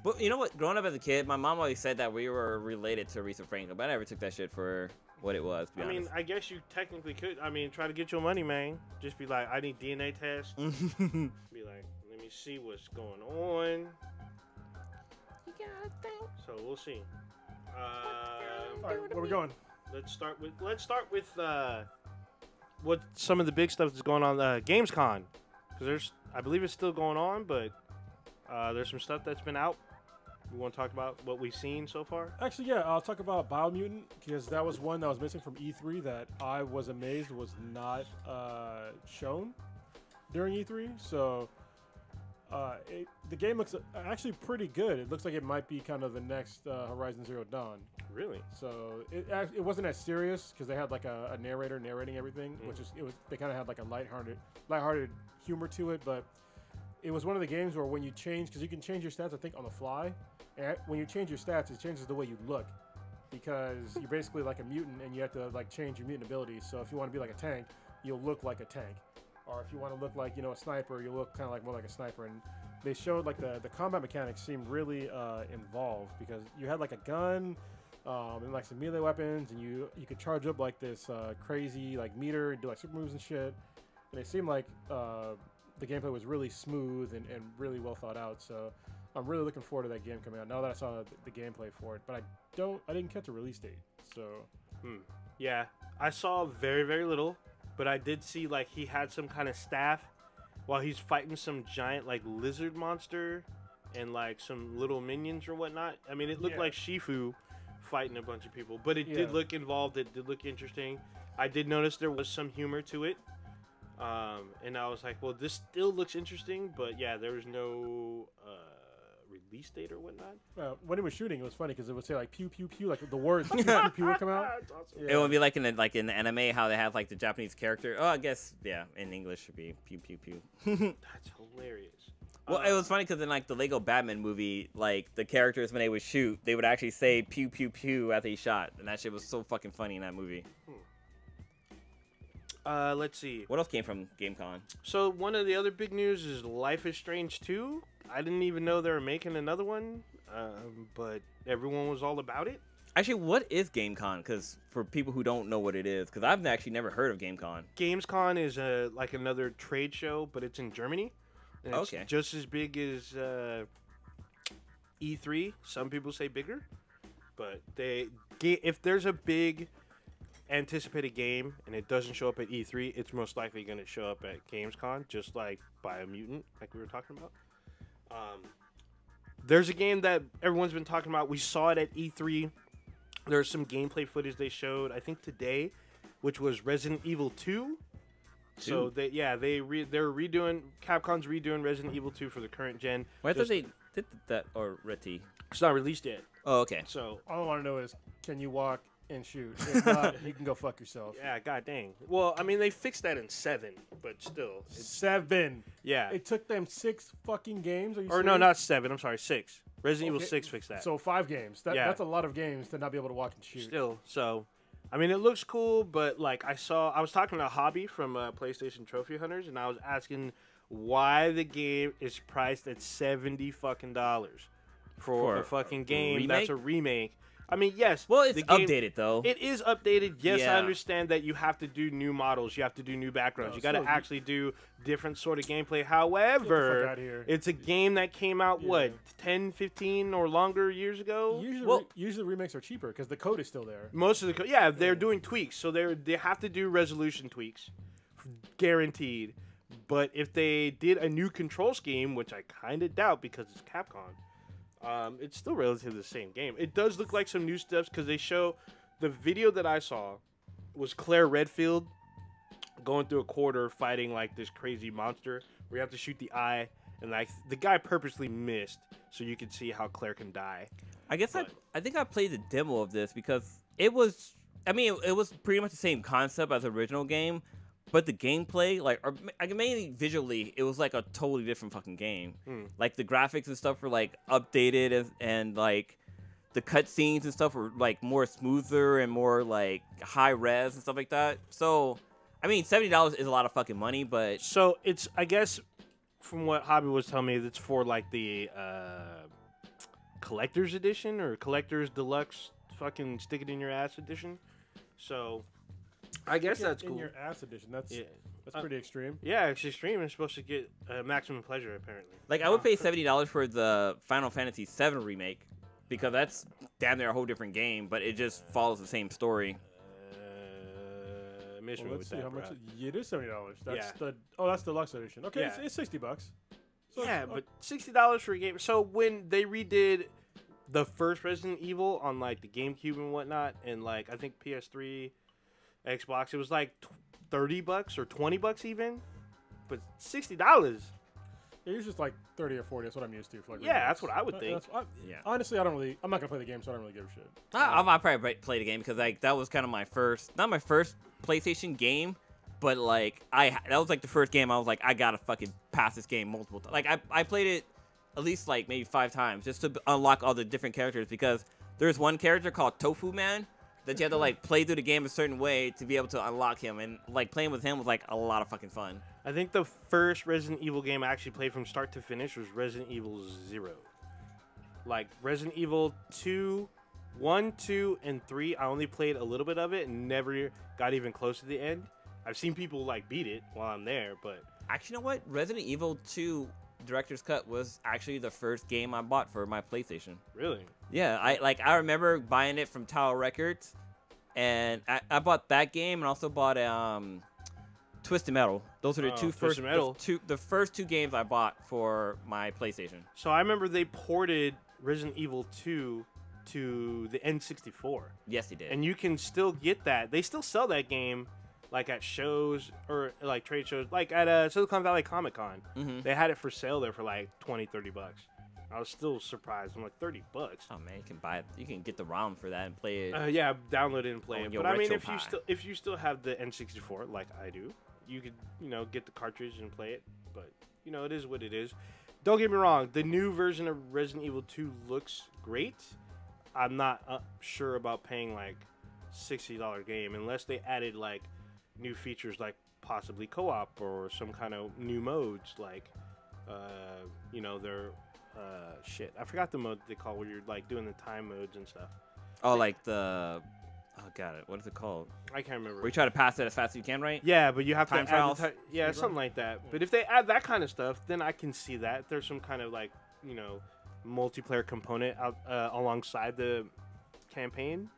But you know what? Growing up as a kid, my mom always said that we were related to Aretha Franklin, but I never took that shit for what it was. To be honest. I guess you technically could. I mean, try to get your money, man. Just be like, I need DNA tests. Be like, let me see what's going on. So we'll see. All right, where we going? Let's start with what some of the big stuff that's going on. Gamescom, because I believe it's still going on, but there's some stuff that's been out. We want to talk about what we've seen so far? Actually, yeah, I'll talk about Biomutant, because that was one that was missing from E3 that I was amazed was not shown during E3. So the game looks actually pretty good. It looks like it might be kind of the next Horizon Zero Dawn. Really? So it wasn't as serious because they had like a narrator narrating everything, which is they kind of had like a lighthearted humor to it, but it was one of the games where when you change, because you can change your stats, I think, on the fly. And when you change your stats, it changes the way you look, because you're basically like a mutant and you have to like change your mutant abilities. So if you want to be like a tank, you'll look like a tank, or if you want to look like, you know, a sniper, you'll look kind of like more like a sniper. And they showed like the combat mechanics seemed really involved, because you had like a gun and like some melee weapons, and you could charge up like this crazy like meter and do like super moves and shit. And it seemed like the gameplay was really smooth and really well thought out. So I'm really looking forward to that game coming out now that I saw the gameplay for it. But I didn't catch a release date. So yeah, I saw very, very little, but I did see like he had some kind of staff while he's fighting some giant like lizard monster and like some little minions or whatnot. I mean, it looked like Shifu fighting a bunch of people, but it did look involved. It did look interesting. I did notice there was some humor to it. And I was like, well, this still looks interesting, but yeah, there was no release date or whatnot. When it was shooting, it was funny because it would say like pew pew pew, like the words pew pew pew would come out. That's awesome. It would be like in the anime how they have like the Japanese character. Oh, I guess in English should be pew pew pew. That's hilarious. Well, it was funny because in like the Lego Batman movie, like the characters when they would shoot, they would actually say pew pew pew after he shot, and that shit was so fucking funny in that movie. Let's see. What else came from GameCon? So one of the other big news is Life is Strange 2. I didn't even know they were making another one, but everyone was all about it. Actually, what is GameCon? Because for people who don't know what it is, because I've actually never heard of GameCon. Gamescom is like another trade show, but it's in Germany. And it's just as big as E3. Some people say bigger, but if there's a big anticipated game and it doesn't show up at E3, it's most likely going to show up at Gamescom, just like Biomutant, like we were talking about. There's a game that everyone's been talking about. We saw it at E3. There's some gameplay footage they showed, I think today, which was Resident Evil 2. So they're redoing, Capcom's redoing Resident Evil 2 for the current gen. Why thought they did that already? It's not released yet. Oh, okay. So all I want to know is, can you walk and shoot? If not, you can go fuck yourself. Yeah, god dang. Well, I mean, they fixed that in 7, but still. 7. Yeah. It took them 6 fucking games. Or no, not 7. I'm sorry, 6. Resident Evil 6 fixed that. So 5 games. That's a lot of games to not be able to walk and shoot. Still, so I mean, it looks cool, but like I was talking to Hobby from PlayStation Trophy Hunters, and I was asking why the game is priced at $70 fucking for a fucking game that's a remake. I mean, yes. Well, it's updated, though. It is updated. Yes, I understand that you have to do new models. You have to do new backgrounds. You got to actually do different sort of gameplay. However, it's a game that came out, 10, 15, or longer years ago? Usually remakes are cheaper because the code is still there. Most of the code, they're doing tweaks. So they have to do resolution tweaks. Guaranteed. But if they did a new control scheme, which I kind of doubt because it's Capcom, it's still relatively the same game. It does look like some new steps because they show the video that I saw was Claire Redfield going through a corridor fighting like this crazy monster where you have to shoot the eye, and like the guy purposely missed so you can see how Claire can die. I guess I think I played the demo of this because it was pretty much the same concept as the original game. But the gameplay, mainly visually, it was like a totally different fucking game. Like the graphics and stuff were like updated, and like the cutscenes and stuff were like more smoother and more like high res and stuff like that. So, I mean, $70 is a lot of fucking money, but so it's, I guess, from what Hobby was telling me, it's for like the collector's edition or collector's deluxe fucking stick it in your ass edition. So I guess that's in cool. your ass edition. That's pretty extreme. Yeah, it's extreme. It's supposed to get maximum pleasure apparently. Like I would pay $70 for the Final Fantasy VII remake because that's damn near a whole different game, but it just follows the same story. Miss me Let's with see that, how much Brad. it is. $70. That's Yeah. that's deluxe edition. Okay, Yeah. it's $60. So, Yeah, but $60 for a game. So when they redid the first Resident Evil on like the GameCube and whatnot, and like I think PS3, Xbox, it was like $30 or $20 even, but $60. it's just like 30 or 40. That's what I'm used to. For like Yeah, remakes. that's what I would think. Yeah. Honestly, I'm not gonna play the game, so I don't really give a shit. I'll probably play the game because like that was kind of not my first PlayStation game, but like that was like the first game I was like I gotta fucking pass this game multiple times. Like I played it at least like maybe 5 times just to unlock all the different characters because there's one character called Tofu Man that you have to like play through the game a certain way to be able to unlock him, and like playing with him was like a lot of fucking fun. I think the first Resident Evil game I actually played from start to finish was Resident Evil 0. Like Resident Evil 2, 1, 2, and 3, I only played a little bit of it and never got even close to the end. I've seen people like beat it while I'm there, but Actually, you know what? Resident Evil 2 Director's Cut was actually the first game I bought for my PlayStation. really, Yeah, I remember buying it from Tower Records, and I bought that game and also bought Twisted Metal. Those are the Twisted Metal. the first 2 games I bought for my PlayStation. so I remember they ported Resident Evil 2 to the N64. Yes, they did. And you can still get that. They still sell that game, like at shows or like trade shows, like at Silicon Valley Comic Con. Mhm. They had it for sale there for like $20-$30. I was still surprised. I'm like $30. Oh man, you can buy it. You can get the ROM for that and play it. Yeah, download it and play On it. your But I mean, RetroPie. if you still have the N64 like I do, you could get the cartridge and play it. But it is what it is. Don't get me wrong. The new version of Resident Evil 2 looks great. I'm not sure about paying like $60 game unless they added like new features like possibly co-op or some kind of new modes like their shit. I forgot the mode they call where you're like doing the time modes and stuff. Oh, like the got it. What is it called? I can't remember. Where you try to pass it as fast as you can, right? Yeah, but you have Time to add trials? yeah, something like that. But if they add that kind of stuff, then I can see that. If there's some kind of like, multiplayer component out alongside the campaign,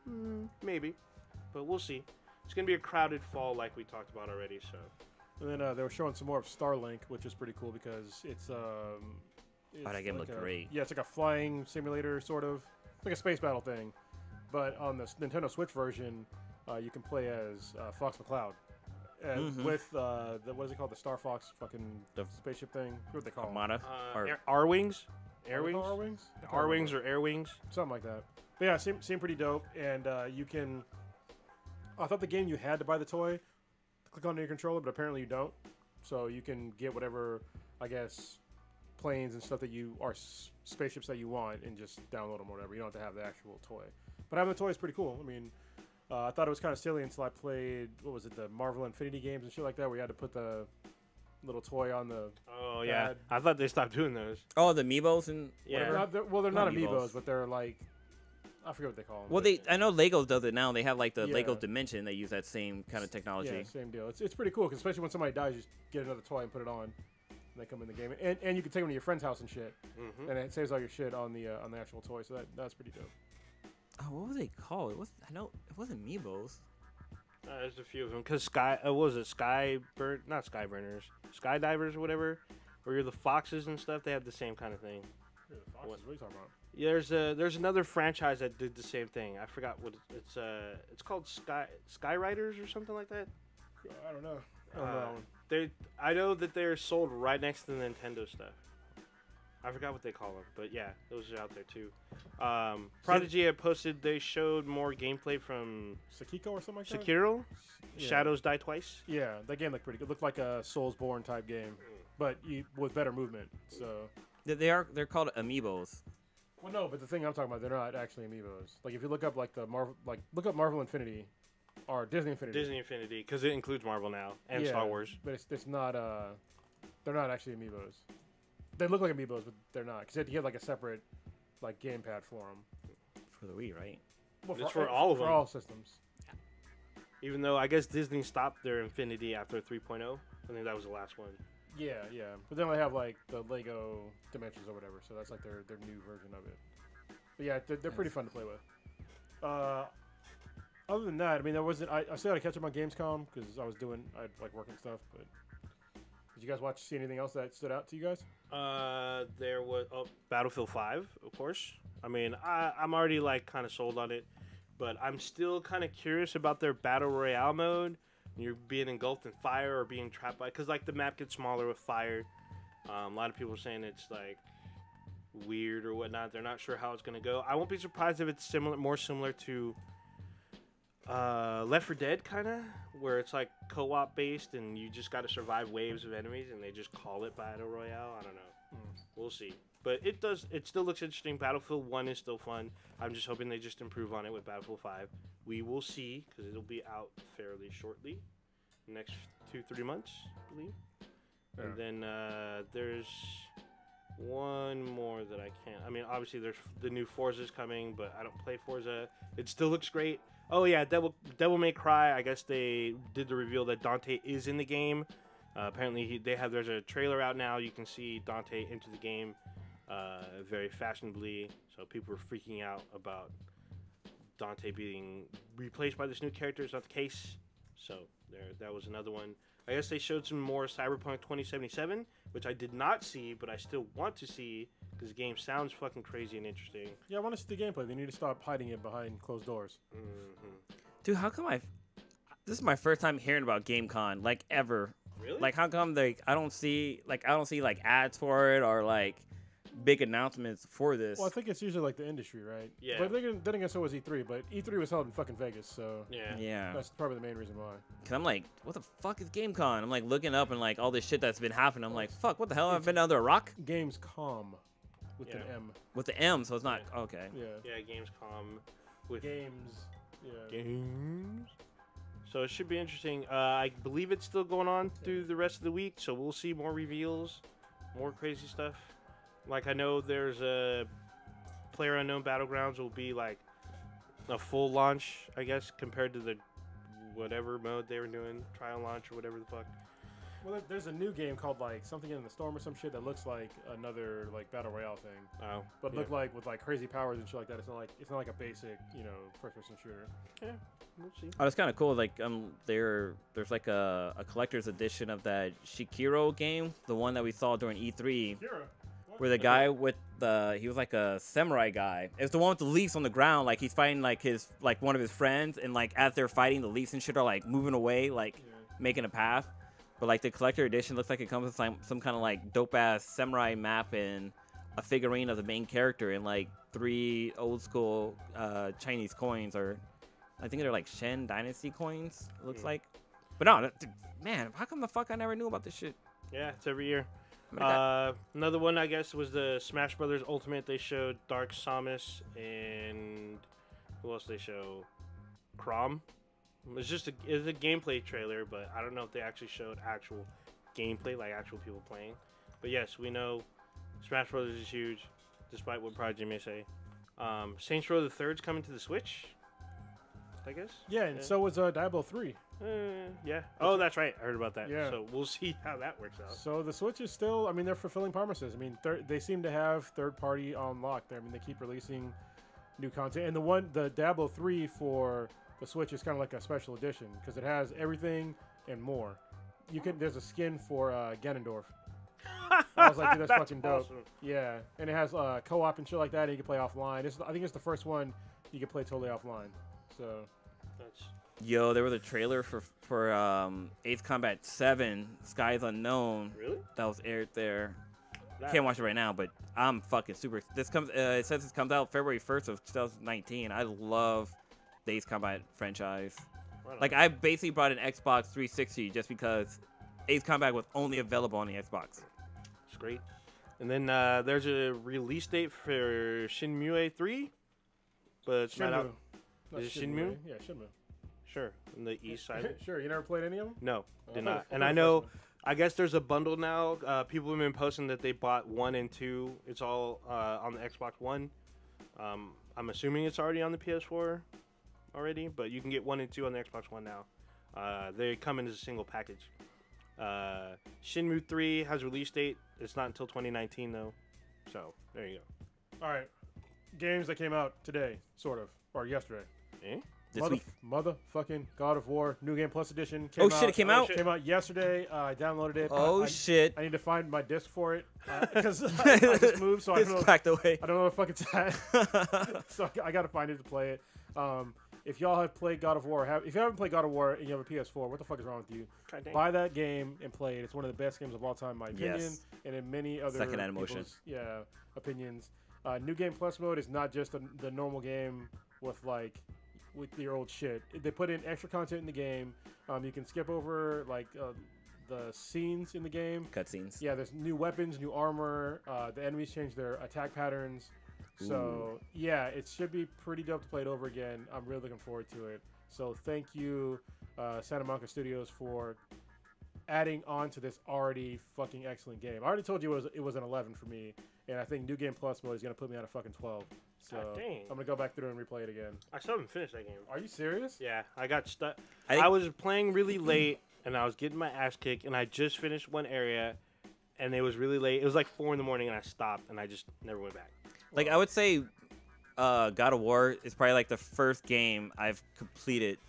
maybe. But we'll see. It's going to be a crowded fall like we talked about already, so. And then they were showing some more of Starlink, which is pretty cool because it's that game looked great. Yeah, it's like a flying simulator, sort of. It's like a space battle thing. But on the Nintendo Switch version, you can play as Fox McCloud. With, what is it called? The Star Fox fucking spaceship thing? What do they call it? Armada? R-Wings? R-Wings? R-Wings or Air Wings? Something like that. But yeah, seemed pretty dope. And you can... I thought the game you had to buy the toy to click on your controller, but apparently you don't. So you can get whatever, I guess, planes and stuff that spaceships that you want and just download them or whatever. You don't have to have the actual toy. But having the toy is pretty cool. I mean, I thought it was kind of silly until I played, the Marvel Infinity games and shit like that, where you had to put the little toy on the... Oh, yeah. I thought they stopped doing those. Oh, the Amiibos and Yeah. whatever? They're not Amiibos. amiibos, but they're like... I forget what they call them. Well, I know Legos does it now. They have like the Yeah. Lego Dimension. They use that same kind of technology. Yeah, same deal. It's pretty cool, 'cause especially when somebody dies, you just get another toy and put it on. And they come in the game, and you can take them to your friend's house and shit, and it saves all your shit on the actual toy. So that's pretty dope. Oh, what was they called? It wasn't Amiibos. There's a few of them. Because what was it? Not Skyburners. Skydivers or whatever. Where you're the foxes and stuff. They have the same kind of thing. Yeah, the Foxes, what are you talking about? Yeah, there's another franchise that did the same thing. I forgot what it's called. Skyriders or something like that. I don't know. I don't know. I know that they're sold right next to the Nintendo stuff. I forgot what they call them, but yeah, those are out there too. Prodigy had posted they showed more gameplay from Sekiro or something like that. Sekiro. Yeah. Shadows Die Twice. Yeah, that game looked pretty good. It looked like a Soulsborne type game, but with better movement. So. They're called Amiibos. Well, no, but the thing I'm talking about, they're not actually amiibos. Like if you look up like look up Marvel Infinity, or Disney Infinity. Disney Infinity, because it includes Marvel now and Star Wars. But it's not. They're not actually amiibos. They look like amiibos, but they're not. Because you have like a separate like gamepad for them. For the Wii, right? Well, It's for all of them. For all systems. Even though I guess Disney stopped their Infinity after 3.0. I think that was the last one. Yeah. But then they have like the Lego Dimensions or whatever, so that's like their new version of it. But yeah, they're pretty fun to play with. Other than that, I mean, there wasn't. I still had to catch up on Gamescom because I had like work and stuff. But did you guys see anything else that stood out to you guys? There was Battlefield 5, of course. I mean, I'm already like kind of sold on it, but I'm still kind of curious about their battle royale mode. You're being engulfed in fire or being trapped by, because like the map gets smaller with fire. A lot of people are saying it's like weird or whatnot. They're not sure how it's gonna go. I won't be surprised if it's more similar to Left 4 Dead, kind of, where it's like co-op based and you just got to survive waves of enemies and they just call it battle royale. I don't know. We'll see. But it still looks interesting. Battlefield 1 is still fun. I'm just hoping they just improve on it with Battlefield 5. We will see, because it'll be out fairly shortly, next 2-3 months, I believe. Yeah. And then there's one more that I can't. I mean, obviously there's the new Forza's coming, but I don't play Forza. It still looks great. Oh yeah, Devil May Cry. I guess they did the reveal that Dante is in the game. Apparently there's a trailer out now. You can see Dante enter the game very fashionably. So people are freaking out about Dante being replaced by this new character. It's not the case. So that was another one. I guess they showed some more Cyberpunk 2077, which I did not see, but I still want to see because the game sounds fucking crazy and interesting. Yeah, I want to see the gameplay. They need to stop hiding it behind closed doors. Dude, how come this is my first time hearing about GameCon, like ever. Really? Like, how come I don't see like ads for it or like big announcements for this? Well, I think it's usually like the industry, right? Yeah. But then again, so was E3, but E3 was held in fucking Vegas, so yeah. That's probably the main reason why. Cause I'm like, what the fuck is GameCon? I'm like looking up and like all this shit that's been happening. I'm like, fuck, what the hell? I've been under a rock. Gamescom with an M. With the M, so it's not okay. Yeah, Gamescom with games. Yeah. Games. So it should be interesting. I believe it's still going on through the rest of the week, so we'll see more reveals, more crazy stuff. Like, I know there's a PlayerUnknown Battlegrounds will be like a full launch, I guess, compared to the whatever mode they were doing, trial launch or whatever the fuck. Well, there's a new game called like Something in the Storm or some shit that looks like another like battle royale thing. Oh, but look like with like crazy powers and shit like that. It's not like a basic first-person shooter. Yeah, we'll see. Oh, it's kind of cool. Like there's like a collector's edition of that Shikiro game, the one that we saw during E3. Where the guy with he was like a samurai guy. It's the one with the leaves on the ground. Like he's fighting like one of his friends, and like as they're fighting, the leaves and shit are like moving away, like making a path. But like the collector edition looks like it comes with some kind of like dope ass samurai map and a figurine of the main character and like 3 old school Chinese coins, or I think they're like Shen Dynasty coins. It looks like. But no, man, how come the fuck I never knew about this shit? Yeah, it's every year. Another one, I guess, was the Smash Brothers Ultimate. They showed Dark Samus and who else they show? Chrom. It's a gameplay trailer, but I don't know if they actually showed actual gameplay, like actual people playing. But yes, we know Smash Brothers is huge, despite what Prodigy may say. Saints Row the Third's coming to the Switch, I guess. Yeah, and so was Diablo 3. Yeah. Oh, that's right. I heard about that. Yeah. So we'll see how that works out. So the Switch is still, I mean, they're fulfilling promises. I mean, they seem to have third-party on lock there. I mean, they keep releasing new content. And the Diablo 3 for the Switch is kind of like a special edition because it has everything and more. There's a skin for Ganondorf. I was like, dude, that's fucking dope. Awesome. Yeah, and it has co-op and shit like that. And you can play offline. I think it's the first one you can play totally offline. So that's. Yo, there was a trailer for Ace Combat 7, Skies Unknown. Really? That was aired there. Can't watch it right now, but I'm fucking super. This comes. It says it comes out February 1st of 2019. I love the Ace Combat franchise. Right. Like, I basically bought an Xbox 360 just because Ace Combat was only available on the Xbox. It's great. And then there's a release date for Shenmue 3, but it's not out. Is it Shenmue? Yeah, Shenmue. Sure, on the east side. Sure, you never played any of them? No, did not. And I know, I guess there's a bundle now. People have been posting that they bought 1 and 2. It's all on the Xbox One. I'm assuming it's already on the PS4 already, but you can get 1 and 2 on the Xbox One now. They come in as a single package. Shenmue 3 has a release date. It's not until 2019 though. So there you go. All right, games that came out today, sort of, or yesterday. This week. Motherfucking God of War New Game Plus Edition. Oh shit! It came out. Came out yesterday. I downloaded it. Oh shit! I need to find my disc for it because I just moved, so I don't know. It's packed away. I don't know where the fuck it's at. So I gotta find it to play it. If y'all have played God of War, if you haven't played God of War and you have a PS4, what the fuck is wrong with you? Buy that game and play it. It's one of the best games of all time, in my opinion, and in many other people's opinions. New Game Plus mode is not just the normal game with your old shit. They put in extra content in the game. You can skip over the scenes in the game. Cutscenes. Yeah, there's new weapons, new armor. The enemies change their attack patterns. So, yeah, it should be pretty dope to play it over again. I'm really looking forward to it. So, thank you, Santa Monica Studios, for adding on to this already fucking excellent game. I already told you it was an 11 for me, and I think New Game Plus mode is going to put me at a fucking 12. So, I'm going to go back through and replay it again. I still haven't finished that game. Are you serious? Yeah, I got stuck. I was playing really late, and I was getting my ass kicked, and I just finished one area, and it was really late. It was like 4 in the morning, and I stopped, and I just never went back. Like, I would say God of War is probably, like, the first game I've completed,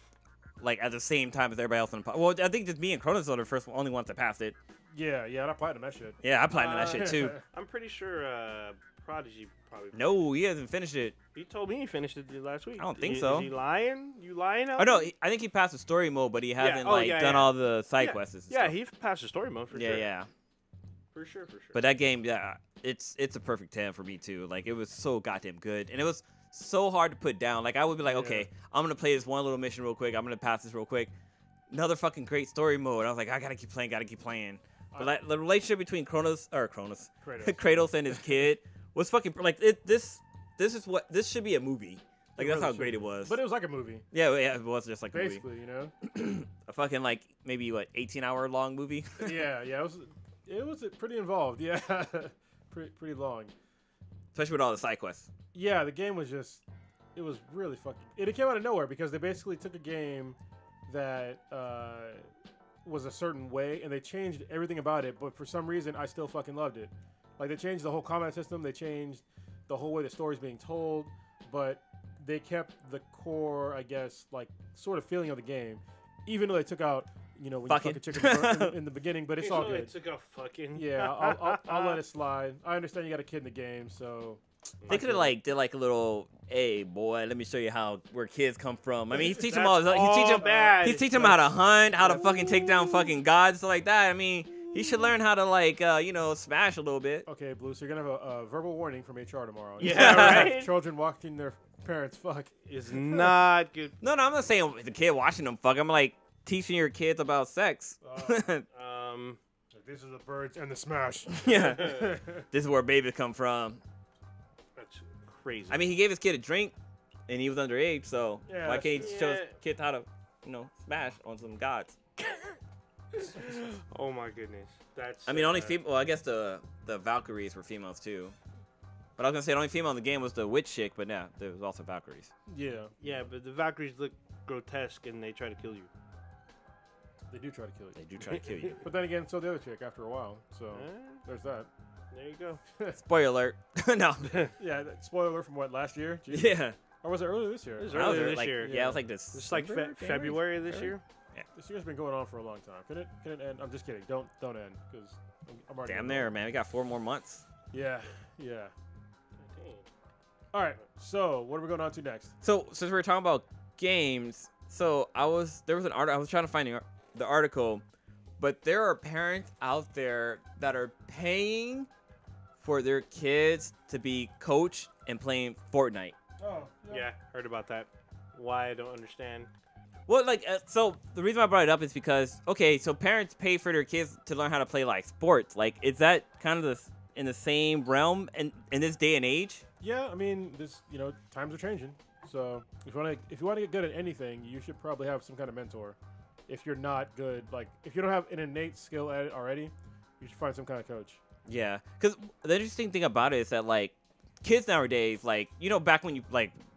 like, at the same time as everybody else on the Well, I think just me and Kronos are the only ones that passed it. Yeah, I platinum that shit. Yeah, I platinum that shit, too. I'm pretty sure Prodigy probably... No, he hasn't finished it. He told me he finished it last week. I don't think so. Is he lying? You lying out Oh, no, I think he passed the story mode, but he hasn't, done all the side quests and stuff. Yeah, he passed the story mode for sure. Yeah. For sure. But that game, it's a perfect 10 for me too. Like, it was so goddamn good, and it was so hard to put down. Like, I would be like, okay, I'm gonna play this one little mission real quick. I'm gonna pass this real quick. Another fucking great story mode. I was like, I gotta keep playing. But like, the relationship between Kratos and his kid was fucking like this should be a movie. Like, that's how great it was. But it was like a movie. Yeah, it was just like a movie. Basically, you know. A fucking maybe 18-hour long movie. Yeah, it was pretty involved. Yeah, pretty long. Especially with all the side quests. Yeah, the game was it was really fucking... It came out of nowhere because they basically took a game that was a certain way and they changed everything about it, but for some reason, I still fucking loved it. Like, they changed the whole combat system, they changed the whole way the story's being told, but they kept the core, I guess, sort of feeling of the game, even though they took out... when you fucking chicken in the beginning, but it's all good. It took a fucking... Yeah, I'll let it slide. I understand you got a kid in the game, so... They could have did a little, hey boy, let me show you where kids come from. I mean, he's teaching them he's teaching them how to hunt, how to fucking take down fucking gods, stuff like that. I mean, he should learn how to smash a little bit. Okay, Blue, so you're gonna have a verbal warning from HR tomorrow. Yeah, right. Children watching their parents fuck is not good. No, I'm not saying the kid watching them fuck. I'm teaching your kids about sex. These are the birds and the smash. Yeah. This is where babies come from. That's crazy. I mean, he gave his kid a drink, and he was underage, so why can't he show his kids how to, smash on some gods? Oh my goodness. That's... I mean, only female... Well, I guess the Valkyries were females, too. But I was going to say the only female in the game was the witch chick, but yeah, there was also Valkyries. Yeah. Yeah, but the Valkyries look grotesque, and they try to kill you. They do try to kill you. They do try to kill you. But then again, so the other chick after a while. So there's that. There you go. Spoiler alert. No. Yeah, spoiler from what, last year? Jeez. Yeah. Or was it earlier this year? It was earlier this year. Yeah, it was like this. It's like February this year. Yeah. This year's been going on for a long time. Can it end? I'm just kidding. Don't end because I'm already... Damn there, man. We got 4 more months. Yeah. All right. So what are we going on to next? So since we're talking about games, there was an article. I was trying to find the article, but there are parents out there that are paying for their kids to be coached and playing Fortnite. Oh, yeah, heard about that. Why, I don't understand. Well, so the reason I brought it up is because, okay, so parents pay for their kids to learn how to play sports. Is that kind of in the same realm in this day and age? Yeah, I mean, times are changing. So if you want to get good at anything, you should probably have some kind of mentor. If you're not good, if you don't have an innate skill at it already, you should find some kind of coach. Yeah, because the interesting thing about it is that kids nowadays, like, back when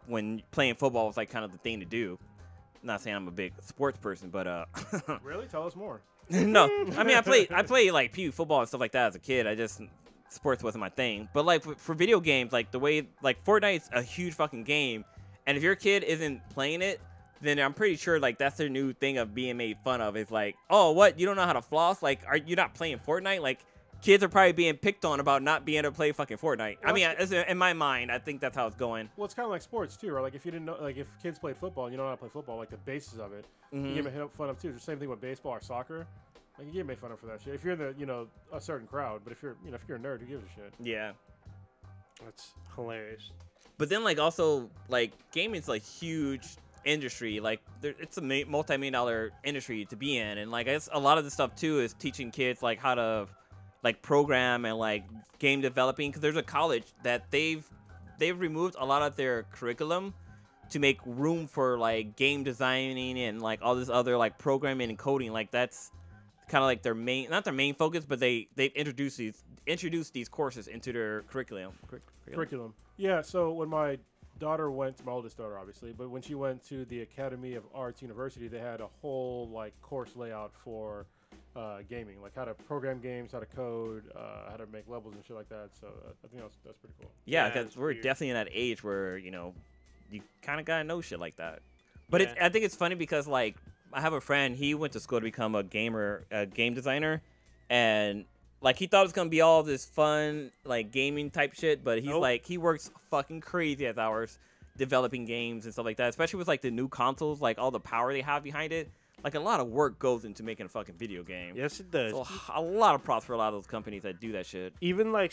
when playing football was like kind of the thing to do. Not saying I'm a big sports person, but Really? Tell us more. no, I mean I played like PE football and stuff like that as a kid. Sports wasn't my thing. But like for video games, like the way like Fortnite's a huge fucking game, and if your kid isn't playing it, then I'm pretty sure like that's their new thing of being made fun of. It's like, oh, what, you don't know how to floss? Like, are you not playing Fortnite? Like, kids are probably being picked on about not being able to play fucking Fortnite. Well, I mean, in my mind, I think that's how it's going. Well, it's kind of like sports too, right? Like if you didn't know, like if kids played football and you don't know how to play football, like the basis of it, you get made fun of too. It's the same thing with baseball or soccer. Like you get made fun of for that shit. If you're in the a certain crowd, but if you're if you're a nerd, who gives a shit? Yeah, that's hilarious. But then like also like gaming's like huge industry. Like it's a multi-million-dollar industry to be in, and like a lot of the stuff too is teaching kids like how to like program and like game developing, because there's a college that they've removed a lot of their curriculum to make room for like game designing and like all this other like programming and coding. Like that's kind of like their main, not their main focus, but they've introduced these courses into their curriculum. Yeah. So when my daughter went, my oldest daughter obviously, but when she went to the Academy of Arts University, they had a whole like course layout for gaming, like how to program games, how to code, how to make levels and shit like that. So I think that's pretty cool. Yeah, because we're definitely in that age where you kind of gotta know shit like that. But I think it's funny because like I have a friend, he went to school to become a game designer, and like he thought it was gonna be all this fun like gaming type shit, but he's like he works fucking crazy as hours developing games and stuff like that, especially with like the new consoles, like all the power they have behind it. Like, a lot of work goes into making a fucking video game. Yes, it does. So a lot of props for a lot of those companies that do that shit. Even, like,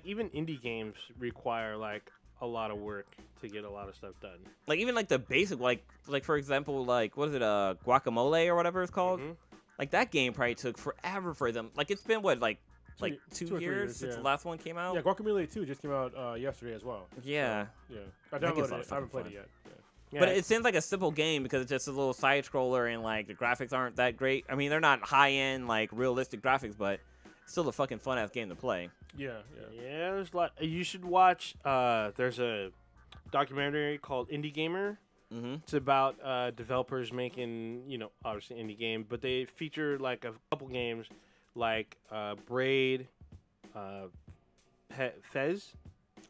even indie games require, like, a lot of work to get a lot of stuff done. Like, even, like, the basic, like for example, like, what is it, Guacamole or whatever it's called? Mm-hmm. Like, that game probably took forever for them. Like, it's been, what, like 2 years since the last one came out? Yeah, Guacamole 2 just came out yesterday as well. Yeah. So, yeah. I downloaded it. I haven't played it yet. Yeah. Yeah. But it seems like a simple game because it's just a little side scroller and like the graphics aren't that great. I mean, they're not high end like realistic graphics, but it's still a fucking fun ass game to play. Yeah. There's a lot. You should watch. There's a documentary called Indie Gamer. Mm-hmm. It's about developers making obviously indie games, but they feature like a couple games like Braid, Fez.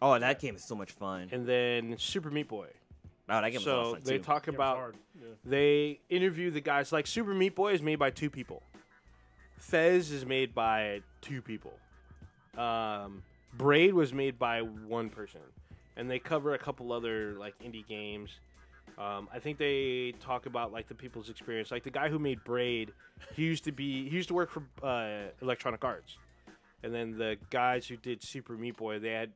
Oh, that game is so much fun. And then Super Meat Boy. Oh, that game was a lot of fun they too. talk about they interview the guys. Like Super Meat Boy is made by 2 people. Fez is made by 2 people. Braid was made by 1 person, and they cover a couple other like indie games. I think they talk about like the people's experience. Like the guy who made Braid, he used to work for Electronic Arts, and then the guys who did Super Meat Boy, I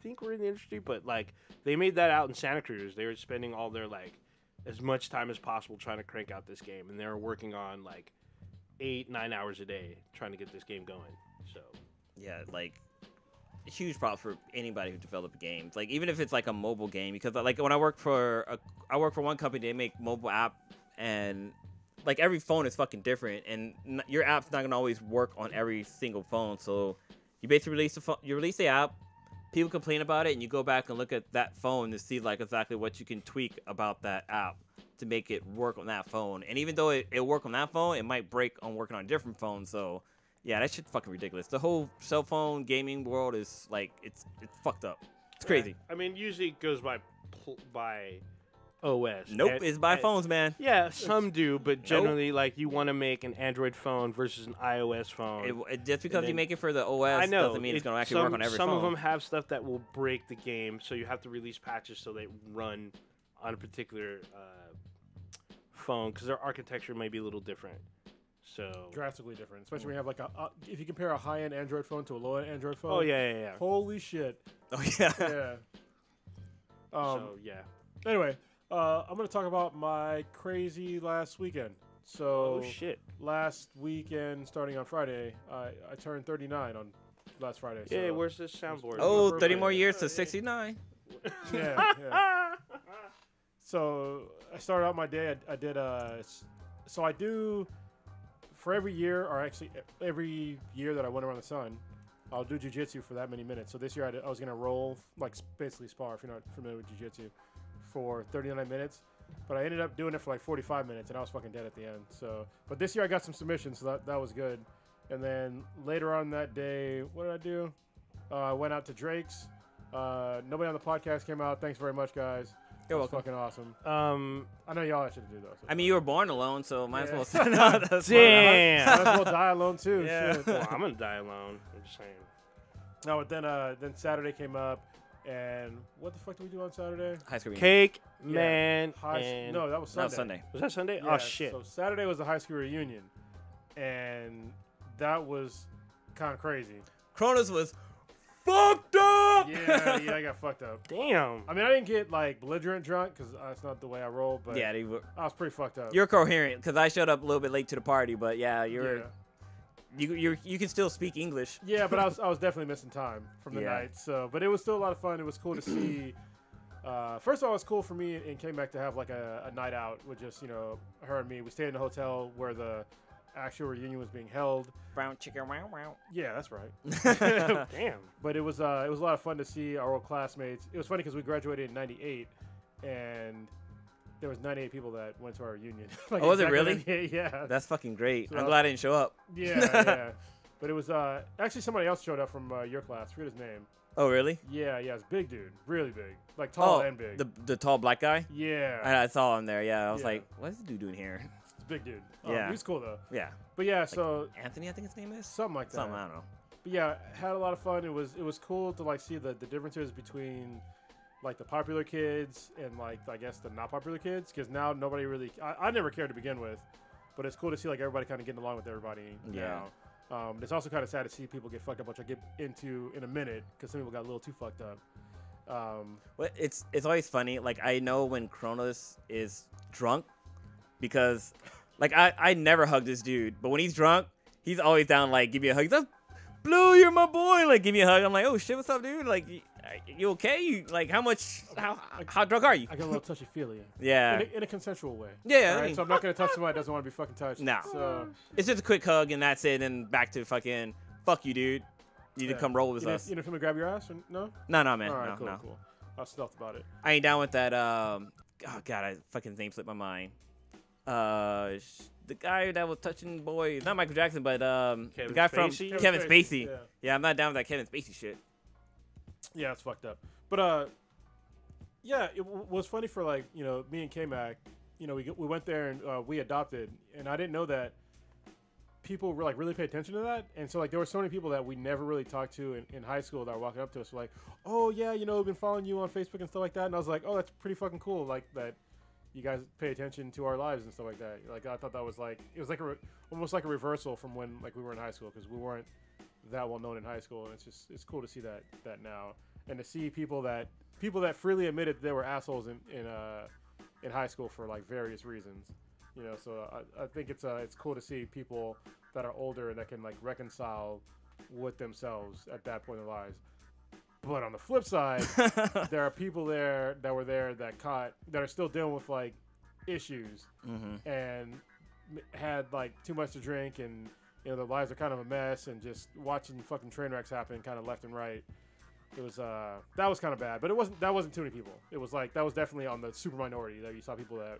think were in the industry, but like they made that out in Santa Cruz. They were spending all their like as much time as possible trying to crank out this game, and they were working on like 8-9 hours a day trying to get this game going. So yeah, like huge props for anybody who develops games. Like even if it's like a mobile game, because like when I work for one company, they make mobile app, and like every phone is fucking different, and your app's not gonna always work on every single phone. So you basically release the app. People complain about it, and you go back and look at that phone to see like exactly what you can tweak about that app to make it work on that phone. And even though it work on that phone, it might break on working on a different phone. So yeah, that shit's fucking ridiculous. The whole cell phone gaming world is like it's fucked up. It's crazy. I mean, usually it goes by OS. Nope, it's by phones, man. Yeah, some do, but generally, like, you want to make an Android phone versus an iOS phone. Just because you make it for the OS doesn't mean it's going to actually work on every phone. Some of them have stuff that will break the game, so you have to release patches so they run on a particular phone, because their architecture may be a little different. So drastically different, especially when you have like if you compare a high-end Android phone to a low-end Android phone. Oh yeah. Holy shit. Oh yeah. Yeah. So yeah. Anyway. I'm going to talk about my crazy last weekend. So, last weekend, starting on Friday, I turned 39 on last Friday. Yeah, so where's this soundboard? Oh, 30 more years to 69. Yeah. So, I started out my day. I did, so I do, for every year, or actually every year that I went around the sun, I'll do jiu-jitsu for that many minutes. So this year I was going to roll, like basically spar, if you're not familiar with jiu-jitsu, for 39 minutes. But I ended up doing it for like 45 minutes, and I was fucking dead at the end. So, but this year I got some submissions, so that was good. And then later on that day, what did I do? I went out to Drake's. Nobody on the podcast came out. Thanks very much, guys. You're It was welcome. fucking awesome. I know y'all should do those. I mean, you were born alone, so might Yeah. as well. No, that's fine. Damn. Might as well die alone too. Yeah. Shit. Well, I'm gonna die alone. I'm just saying. No, but then Saturday came up, and what the fuck did we do on Saturday? High school reunion. Cake, Yeah. man. No, that was Sunday. That was Sunday. Was that Sunday? Yeah, Oh shit. So Saturday was the high school reunion, and that was kind of crazy. Cronus was fucked up. Yeah, I got fucked up. Damn. I mean, I didn't get like belligerent drunk because that's not the way I roll, but Yeah, they were. I was pretty fucked up. You're coherent because I showed up a little bit late to the party, but yeah, yeah. you can still speak English. Yeah, but I was definitely missing time from the Yeah. night. So, but it was still a lot of fun. It was cool to see. First of all, it was cool for me and came back to have like a night out with just her and me. We stayed in a hotel where the actual reunion was being held. Brown chicken, wow, wow. Yeah, that's right. Damn. But it was a lot of fun to see our old classmates. It was funny because we graduated in '98, and there was 98 people that went to our reunion. Like Oh, was it exactly really? 98, yeah. That's fucking great. So I'm that glad I didn't show up. Yeah. But it was actually somebody else showed up from your class. I forget his name. Oh, really? Yeah, it's big dude, really big, like tall Oh, and big. the tall black guy. Yeah, I saw him there. Yeah, I was Yeah. like, what is this dude doing here? it's a big dude. Yeah. He's cool though. Yeah, But yeah, so Anthony, I think his name is. something like that. Something, I don't know. But yeah, had a lot of fun. It was cool to like see the differences between like the popular kids and like I guess the not popular kids, because now nobody really. I never cared to begin with, but it's cool to see like everybody kind of getting along with everybody Yeah. now. It's also kind of sad to see people get fucked up, which I'll get into in a minute, because some people got a little too fucked up. Well, it's always funny. Like I know when Kronos is drunk, because like I never hug this dude, but when he's drunk, he's always down like give me a hug. He's like, Blue, you're my boy. Like give me a hug. I'm like, oh shit, what's up, dude? Like you okay? You like how drunk are you? I get a little touchy feely. Yeah. In a consensual way. Yeah, I Alright, mean- so I'm not gonna touch somebody that doesn't want to be fucking touched. No. So It's just a quick hug and that's it, and back to fucking fuck you, dude. You need to come roll with us. You know, feel me grab your ass or no? No, man. All right, No, cool, no. cool. I was stealthed about it. I ain't down with that. Oh god, I fucking name slipped my mind. The guy that was touching boys, not Michael Jackson, but the Kevin guy from Spacey? Kevin Spacey. Yeah. Yeah, I'm not down with that Kevin Spacey shit. Yeah, it's fucked up. But yeah, it was funny for like me and K-Mac. We went there and we adopted, and I didn't know that people were like really pay attention to that. And so like there were so many people that we never really talked to in high school that were walking up to us, were like, oh yeah, we've been following you on Facebook and stuff like that. And I was like, oh, that's pretty fucking cool. Like that you guys pay attention to our lives and stuff like that. Like I thought that was like it was like almost like a reversal from when like we were in high school, because we weren't that well known in high school, and it's cool to see that now, and to see people that freely admitted they were assholes in high school for like various reasons. So I think it's cool to see people that are older and that can like reconcile with themselves at that point in their lives. But on the flip side, there are people there that were there that are still dealing with like issues and had like too much to drink, and their lives are kind of a mess, and just watching fucking train wrecks happen kind of left and right. It was that was kind of bad, but that wasn't too many people. It was like that was definitely on the super minority that you saw people that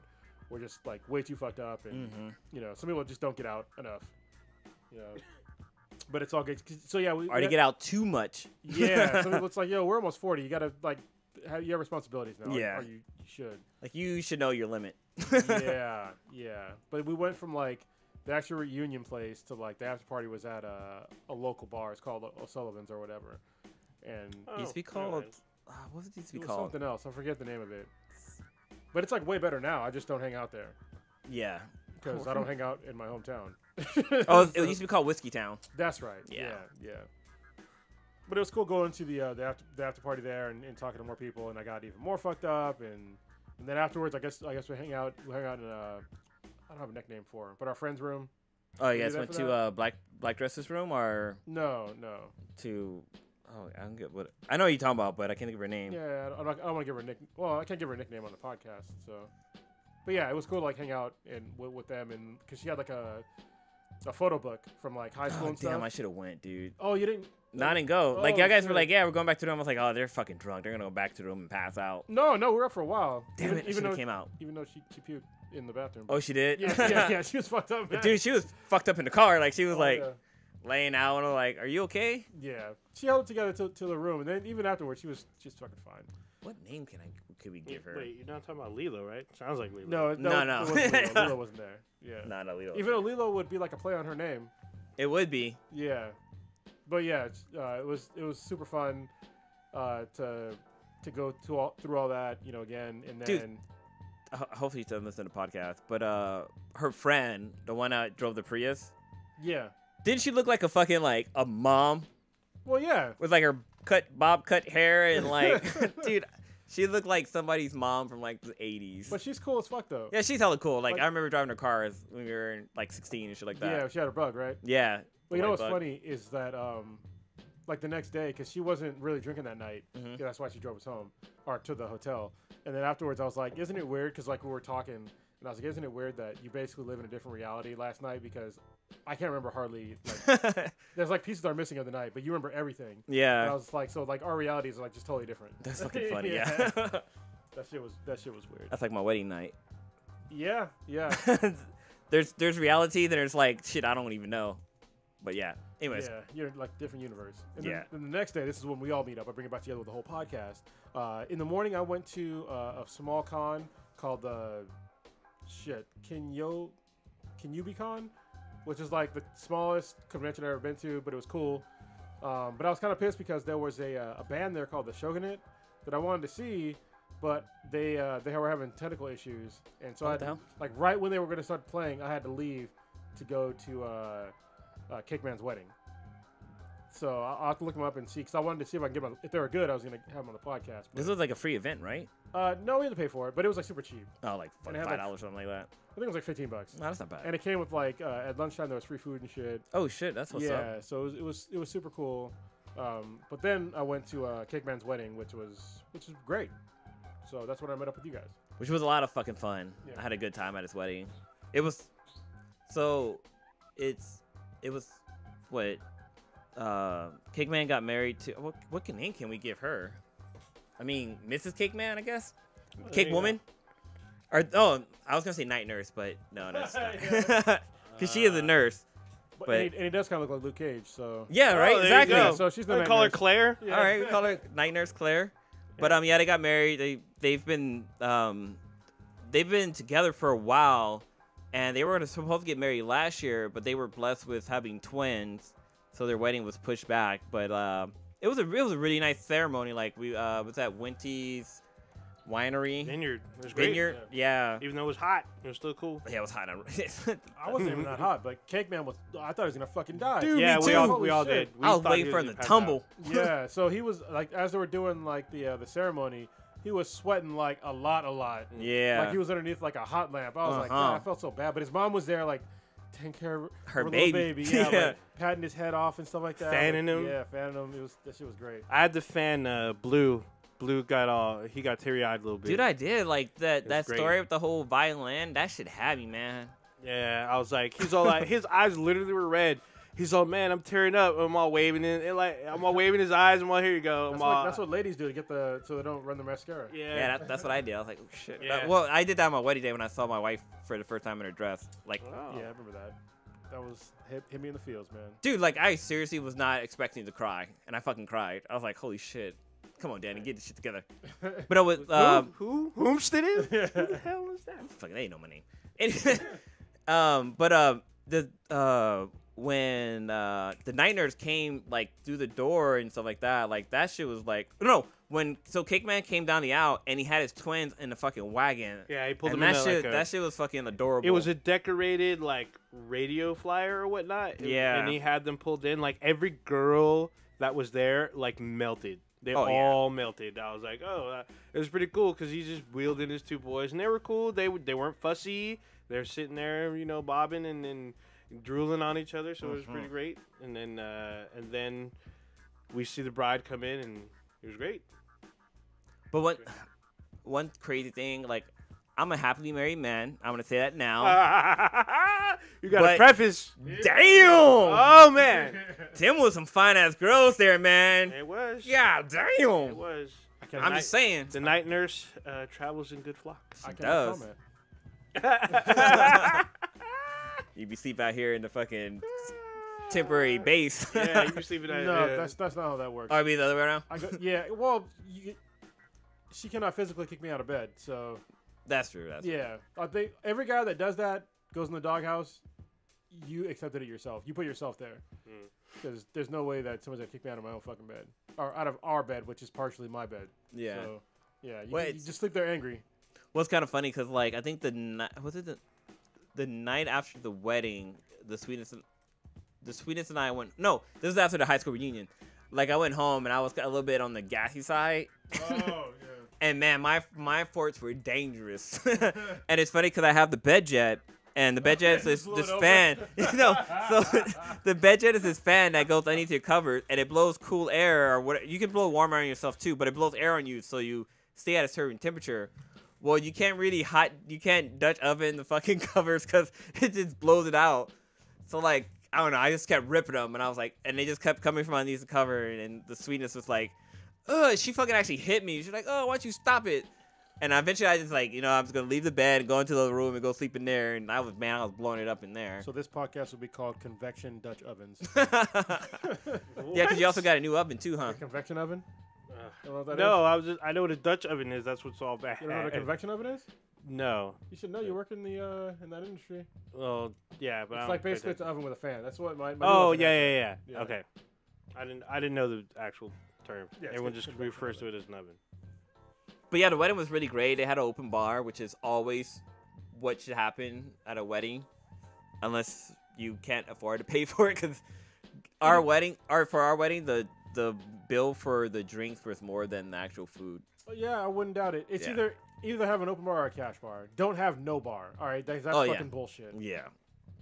were just like way too fucked up, and some people just don't get out enough. But it's all good. So yeah, Or to get out too much. Yeah, some people it's like, yo, we're almost 40. You gotta like you have responsibilities now. Yeah. or you should. Like you should know your limit. Yeah. But we went from like the actual reunion place to like the after party was at a local bar. It's called O'Sullivan's or whatever. And It used to be called. What was it used to be it was called? something else. I forget the name of it. But it's like way better now. I just don't hang out there Yeah. because I don't hang out in my hometown. Oh, it used to be called Whiskey Town. That's right. Yeah. Yeah. But it was cool going to the after party there and talking to more people, and I got even more fucked up, and then afterwards I guess we hang out in I don't have a nickname for him, but our friend's room. Oh, you You guys do that went for to Black Dress's room or No. to? Oh, I don't get what. I know what you're talking about, but I can't think of her name. Yeah, I don't want to give her a nick. Well, I can't give her a nickname on the podcast, so. But yeah, it was cool to like hang out and with them, and because she had like a photo book from like high school Oh, and stuff. damn, I should have went, dude. Oh, you didn't? No, I didn't go. Like, Oh, y'all guys were shit. like, yeah, we're going back to the room. I was like, oh, they're fucking drunk. They're going to go back to the room and pass out. No, we were up for a while. Damn it, I should though have came out. Even though she puked in the bathroom. Oh, she did? Yeah, she was fucked up, man. But dude, she was fucked up in the car. Like, she was Oh, like yeah. laying out and I'm like, are you okay? Yeah, she held it together till the room, and then even afterwards, she was just fucking fine. What name could we give her? Wait, you're not talking about Lilo, right? Sounds like Lilo. No. No. It wasn't Lilo. Lilo wasn't there. Yeah. No, Lilo. Even though Lilo would be like a play on her name. It would be. Yeah, but yeah, it was super fun to go through all that, again, and then. Dude. Hopefully she doesn't listen to the podcast. But her friend, the one that drove the Prius, Yeah. didn't she look like a fucking like a mom Well, yeah. with like her bob cut hair and like, dude, she looked like somebody's mom from like the 80s. But she's cool as fuck though. Yeah, she's hella cool. Like Like- I remember driving her cars when we were like 16 and shit like that. Yeah, she had a bug, right? Yeah. Well, you know White what's bug. funny is that like the next day, because she wasn't really drinking that night. Mhm. Yeah, that's why she drove us home or to the hotel. And then afterwards, I was like, "Isn't it weird?" Because like we were talking, and I was like, "Isn't it weird that you basically live in a different reality last night?" Because I can't remember hardly. Like, there's like pieces that are missing of the night, but you remember everything. And I Yeah. was like, so like our realities are like just totally different. That's fucking funny. Yeah. That shit was weird. That's like my wedding night. Yeah. there's reality, then there's like shit I don't even know. But yeah. Anyways. Yeah, you're like different universe. And Yeah. then the next day, this is when we all meet up. I bring it back together with the whole podcast. In the morning, I went to a small con called KinyubiCon, which is like the smallest convention I've ever been to, but it was cool. But I was kind of pissed because there was a band there called the Shogunate that I wanted to see, but they were having technical issues, and so What the hell? like right when they were going to start playing, I had to leave to go to Cakeman's wedding. So I'll have to look them up and see, because I wanted to see if I can get them. If they were good, I was going to have them on the podcast. This was like a free event, right? No, we had to pay for it, but it was like super cheap. Oh, like And fucking it had, $5 like- or something like that. I think it was like $15, No, that's not bad. and it came with like at lunchtime there was free food and shit. Oh shit, that's what's up. Yeah, so it was super cool. But then I went to Cakeman's wedding, which was great. So that's when I met up with you guys. Which was a lot of fucking fun. Yeah. I had a good time at his wedding. It was so it was what Cake Man got married to. What name can we give her? I mean, Mrs. Cake Man, I guess. Cake you Woman. Or I was gonna say night nurse, but no, that's because she is a nurse. But But- and he does kind of look like Luke Cage, so Yeah, right. Oh, there you Exactly. go. yeah, so she's the I night call her nurse. Claire. Yeah. All right, we call her Night Nurse Claire. But yeah, they got married. They've been together for a while, and they were supposed to get married last year, but they were blessed with having twins, so their wedding was pushed back. But it was a really nice ceremony. Like we was at Winty's Winery Vineyard. It was great. Vineyard. Yeah. Even though it was hot, it was still cool. Yeah, it was hot. I wasn't even that hot, but Cake Man was. I thought he was gonna fucking die. Dude, Yeah, me we too. all Holy did. shit. We I was thought waiting he for was him to gonna pass tumble. out. Yeah, so he was like, as they were doing like the ceremony, he was sweating like a lot. Yeah. Like he was underneath like a hot lamp. I was like, Uh-huh. God, I felt so bad. But his mom was there, like taking care of Her little baby. Yeah, Yeah. like, patting his head off and stuff like that. Fanning Like, him. Yeah, fanning him. That shit was great. I had to fan Blue. Blue got teary eyed a little bit. Dude, I did like that was great. story with the whole violin. That shit had me, man. Yeah, I was like, he's all like, his eyes literally were red. He's all, man, I'm tearing up. I'm all waving I'm all waving his eyes. I'm all, here you go. That's what ladies do to get so they don't run the mascara. Yeah, that's what I did. I was like, oh shit. Yeah. Well, I did that on my wedding day when I saw my wife for the first time in her dress. Like, Oh. Yeah, I remember that. That was hit me in the fields, man. dude, like I seriously was not expecting to cry, and I fucking cried. I was like, holy shit. Come on, Danny, get this shit together. But it was Whomst it is? Who the hell is that? fucking they ain't know my name. Anyway, when the night nurse came like through the door and stuff like that shit was like so Cake Man came down the aisle and he had his twins in the fucking wagon. Yeah, he pulled And them in that there shit like that shit was fucking adorable. it was a decorated like radio flyer or whatnot. Yeah. And he had them pulled in. Like every girl that was there like melted. They Oh, yeah. all melted. I was like, it was pretty cool because he just wheeled in his two boys and they were cool. They weren't fussy. They're sitting there, bobbing and drooling on each other. So it was pretty great. And then we see the bride come in and it was great. But one crazy thing, like I'm a happily married man. I'm gonna say that now. You got a But- preface. Damn! Oh man, Tim was some fine ass girls there, man. it was. Yeah, It damn. was. I'm just saying. The night nurse travels in good flocks. I does. comment. You be sleep out here in the fucking temporary base. Yeah, you sleeping at. No, that's not how that works. Or I mean the other way around. Yeah, well, she cannot physically kick me out of bed, so That's true. That's true. yeah. I think every guy that does that goes in the doghouse. You accepted it yourself. You put yourself there, because there's no way that someone's gonna kick me out of my own fucking bed, or out of our bed, which is partially my bed. Yeah. So, yeah. Well, You just sleep there angry. Well, it's kind of funny because, like, I think the night after the wedding, the sweetness and I went. No, this was after the high school reunion. Like, I went home and I was a little bit on the gassy side. Oh yeah. And man, my farts were dangerous. And it's funny because I have the bed jet, and the bed jet is this fan. So the bed jet is this fan that goes underneath your covers, and it blows cool air or what. You can blow warm air on yourself too, but it blows air on you, so you stay at a certain temperature. Well, you can't Dutch oven the fucking covers because it just blows it out. So like, I don't know, I just kept ripping them, and I was like, and they just kept coming from underneath the cover, and the sweetness was like, ugh, she fucking actually hit me. She's like, oh, why don't you stop it? And eventually I just like, I'm just going to leave the bed and go into the other room and go sleep in there. And I was blowing it up in there. So this podcast will be called Convection Dutch Ovens. Yeah, because you also got a new oven too, huh? A convection oven? You know what that No, is? I know what a Dutch oven is. That's what's all bad. You don't know what a convection oven is? No. You should know. You work in the in that industry. Well, yeah, but I It's don't like pay basically it's attention. an oven with a fan. That's what my Oh new oven yeah. is. Yeah. Okay. I didn't know the actual term. Yeah, it's Everyone good. just Convection refers to oven. it as an oven. But yeah, the wedding was really great. They had an open bar, which is always what should happen at a wedding, unless you can't afford to pay for it. Because for our wedding, the bill for the drinks was more than the actual food. Oh, yeah, I wouldn't doubt it. It's Yeah. either have an open bar or a cash bar. Don't have no bar. All right, that's Oh, yeah. fucking bullshit. Yeah,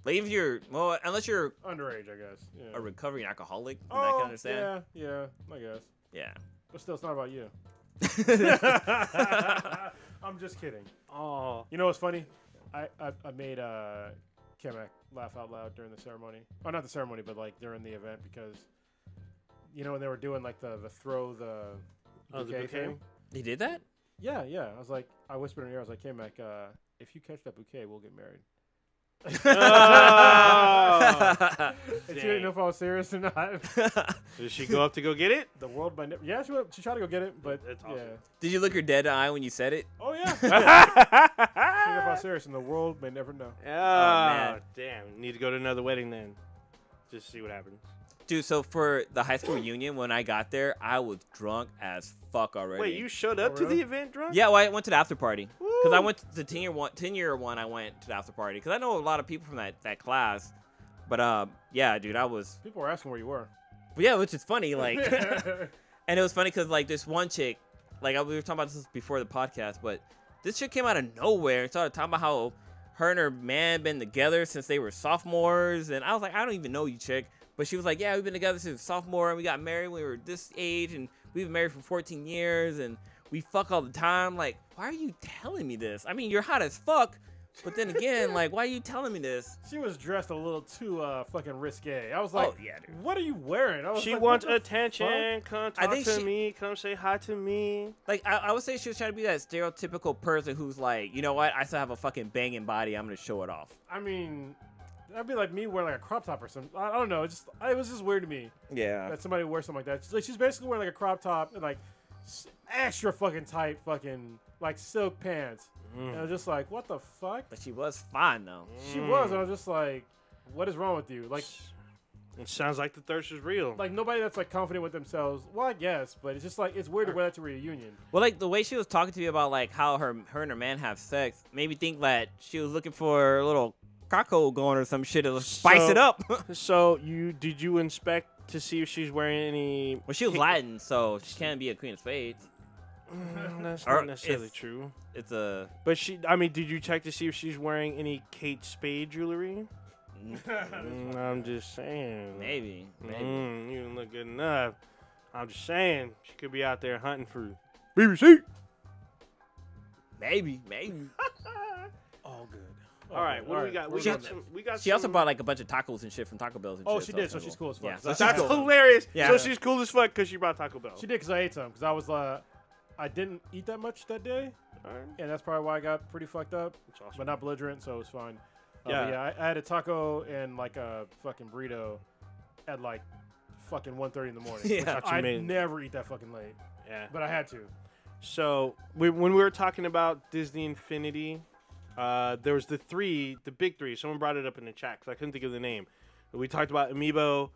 like if unless you're Underage, I guess. Yeah. a recovering alcoholic, then I can understand. Yeah, I guess. Yeah. But still, it's not about you. I'm just kidding. Oh. You know what's funny? I made Kemek laugh out loud during the ceremony. Oh, not the ceremony, but like during the event, because when they were doing like the throw the bouquet bouquet? thing. He did that? Yeah. I was like, I whispered in her ear, I was like, Kemek, if you catch that bouquet, we'll get married. Oh. And she didn't know if I was serious or not. Did she go up to go get it? The world might never. Yeah, she tried to go get it, but That's awesome. Did you look her dead in the eye when you said it? Oh yeah. She didn't know if I was serious, and the world may never know. Oh, man. damn. Need to go to another wedding then. Just see what happens. Dude, so for the high school reunion, when I got there, I was drunk as fuck already. Wait, you showed up Oh, to really? the event drunk? Yeah, well, I went to the after party. Because I Woo. went to the 10-year one, I went to the after party. Because I know a lot of people from that class. But, yeah, dude, I was... People were asking where you were. But yeah, which is funny, like... And it was funny because, like, this one chick... Like, we were talking about this before the podcast, but this chick came out of nowhere and started talking about how her and her man been together since they were sophomores. And I was like, I don't even know you, chick. But she was like, yeah, we've been together since sophomore, and we got married when we were this age, and we've been married for 14 years, and we fuck all the time. Like, why are you telling me this? I mean, you're hot as fuck, but then again, like, why are you telling me this? She was dressed a little too fucking risque. I was like, Oh, yeah, dude. what are you wearing? I was She like, wants what the attention. Come I talk think to she- me. Come say hi to me. Like, I would say she was trying to be that stereotypical person who's like, you know what? I still have a fucking banging body. I'm going to show it off. I mean, that'd be like me wearing like a crop top or something. I don't know. It was just weird to me Yeah. that somebody would wear something like that. She's basically wearing like a crop top and like extra fucking tight fucking like silk pants. And I was just like, what the fuck? But she was fine, though. She was. And I was just like, what is wrong with you? Like It sounds like the thirst is real. nobody that's like confident with themselves. Well, I guess, but it's just like it's weird to wear that to a reunion. Well, like, the way she was talking to me about, like, how her and her man have sex made me think that she was looking for a little cockle going or some shit to spice it up. So did you inspect to see if she's wearing any? Well, she was Latin, so she can't be a queen of spades. That's Or not necessarily if- true. It's a... But did you check to see if she's wearing any Kate Spade jewelry? I'm just saying. Maybe. You didn't look good enough. I'm just saying she could be out there hunting for BBC. Maybe. All good. All right, what do we got? We got. She also bought like a bunch of tacos and shit from Taco Bell. And Oh, shit, she so did. it's So kinda she's cool. cool as fuck. Yeah, so That's she's That's cool. hilarious. Yeah. So she's cool as fuck because she brought Taco Bell. She did because I ate some because I was I didn't eat that much that day, All right. and that's probably why I got pretty fucked up, That's awesome. but not belligerent, so it was fine. Yeah. But yeah, I had a taco and like a fucking burrito at like fucking 1:30 in the morning. Yeah. Which Thought you I made- never eat that fucking late, Yeah. but I had to. So when we were talking about Disney Infinity, there was the big three. Someone brought it up in the chat because I couldn't think of the name. We talked about Amiibo,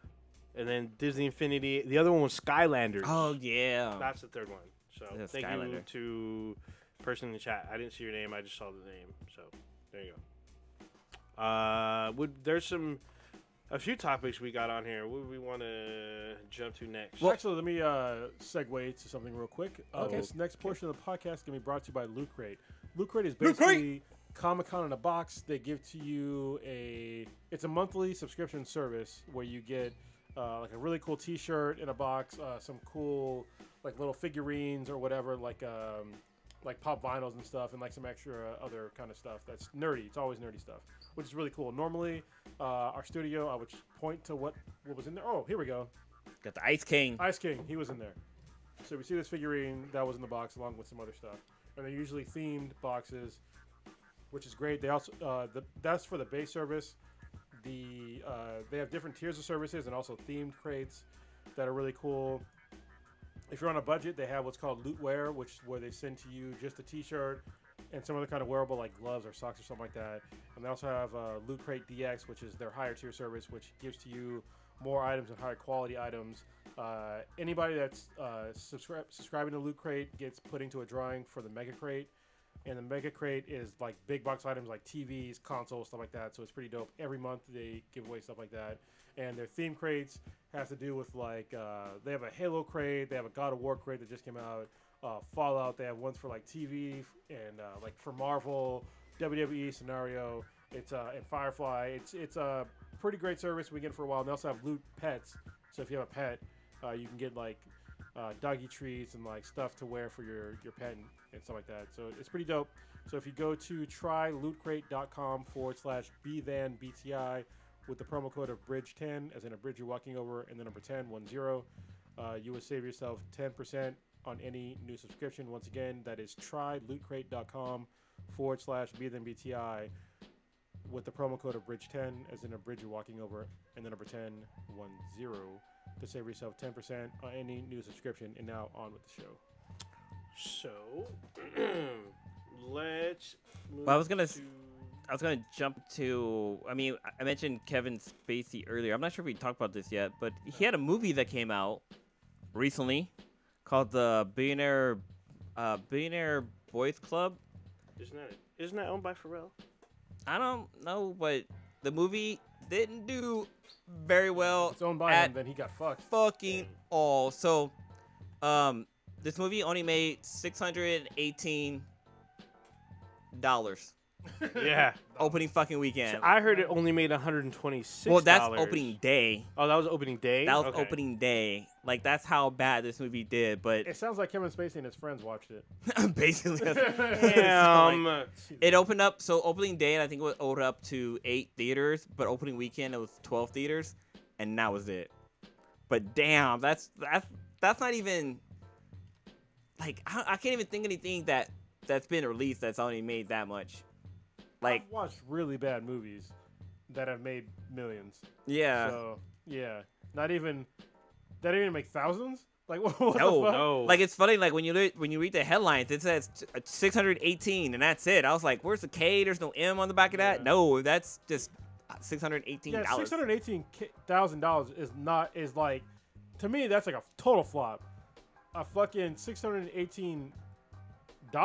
and then Disney Infinity. The other one was Skylanders. Oh yeah. That's the third one. So Yeah, thank you Skylander. to the person in the chat. I didn't see your name. I just saw the name. So there you go. There's a few topics we got on here. What do we want to jump to next? Well, actually, let me segue to something real quick. Okay. This next portion of the podcast is going to be brought to you by Loot Crate. Loot Crate is Loot Crate! basically Comic-Con in a box. They give to you it's a monthly subscription service where you get like a really cool T-shirt in a box, some cool like little figurines or whatever, like pop vinyls and stuff, and like some extra other kind of stuff that's nerdy. It's always nerdy stuff, which is really cool. Normally, our studio, I would point to what was in there. Oh, here we go. Got the Ice King. Ice King, he was in there. So we see this figurine that was in the box along with some other stuff, and they're usually themed boxes, which is great. They also that's for the base service. They have different tiers of services and also themed crates that are really cool. If you're on a budget, they have what's called Lootwear, which is where they send to you just a T-shirt and some other kind of wearable like gloves or socks or something like that. And they also have Loot Crate DX, which is their higher tier service, which gives to you more items and higher quality items. Anybody that's subscribing to Loot Crate gets put into a drawing for the Mega Crate. And the Mega Crate is like big box items like TVs, consoles, stuff like that. So it's pretty dope. Every month they give away stuff like that. And their theme crates have to do with like, they have a Halo crate, they have a God of War crate that just came out, Fallout, they have ones for like TV and like for Marvel, WWE scenario, it's and Firefly. It's a pretty great service. We get it for a while. And they also have Loot Pets. So if you have a pet, you can get like doggy treats and like stuff to wear for your pet and stuff like that. So it's pretty dope. So if you go to trylootcrate.com/BTI with the promo code of Bridge10, as in a bridge you're walking over, and the number 10, you would save yourself 10% on any new subscription. Once again, that is trylootcrate.com/BTI with the promo code of Bridge10, as in a bridge you're walking over, and the number 10, to save yourself 10% on any new subscription. And now on with the show. So let's move Well, I was gonna jump to. I mean, I mentioned Kevin Spacey earlier. I'm not sure if we talked about this yet, but he had a movie that came out recently called the Billionaire Boys Club. Isn't that owned by Pharrell? I don't know, but the movie didn't do very well. It's owned by him, then he got fucked. Fucking all. So, this movie only made $618. Yeah. Opening fucking weekend. So I heard it only made $126. Well, that's opening day. Oh, that was opening day? That was Okay. opening day. Like, that's how bad this movie did. But It sounds like Kevin Spacey and his friends watched it. basically, that's Damn. it opened up. So opening day, I think it was opened up to 8 theaters. But opening weekend, it was 12 theaters, and that was it. But damn, that's not even like I can't even think of anything that's been released that's only made that much. Like, I've watched really bad movies that have made millions. yeah. So yeah, not even that didn't even make thousands. Like what the fuck? No. Like, it's funny, like when you read the headlines, it says 618 and that's it. I was like, where's the K? There's no M on the back of that. Yeah. No, that's just $618. Yeah, $618,000 is like, to me that's like a total flop. A fucking $618. I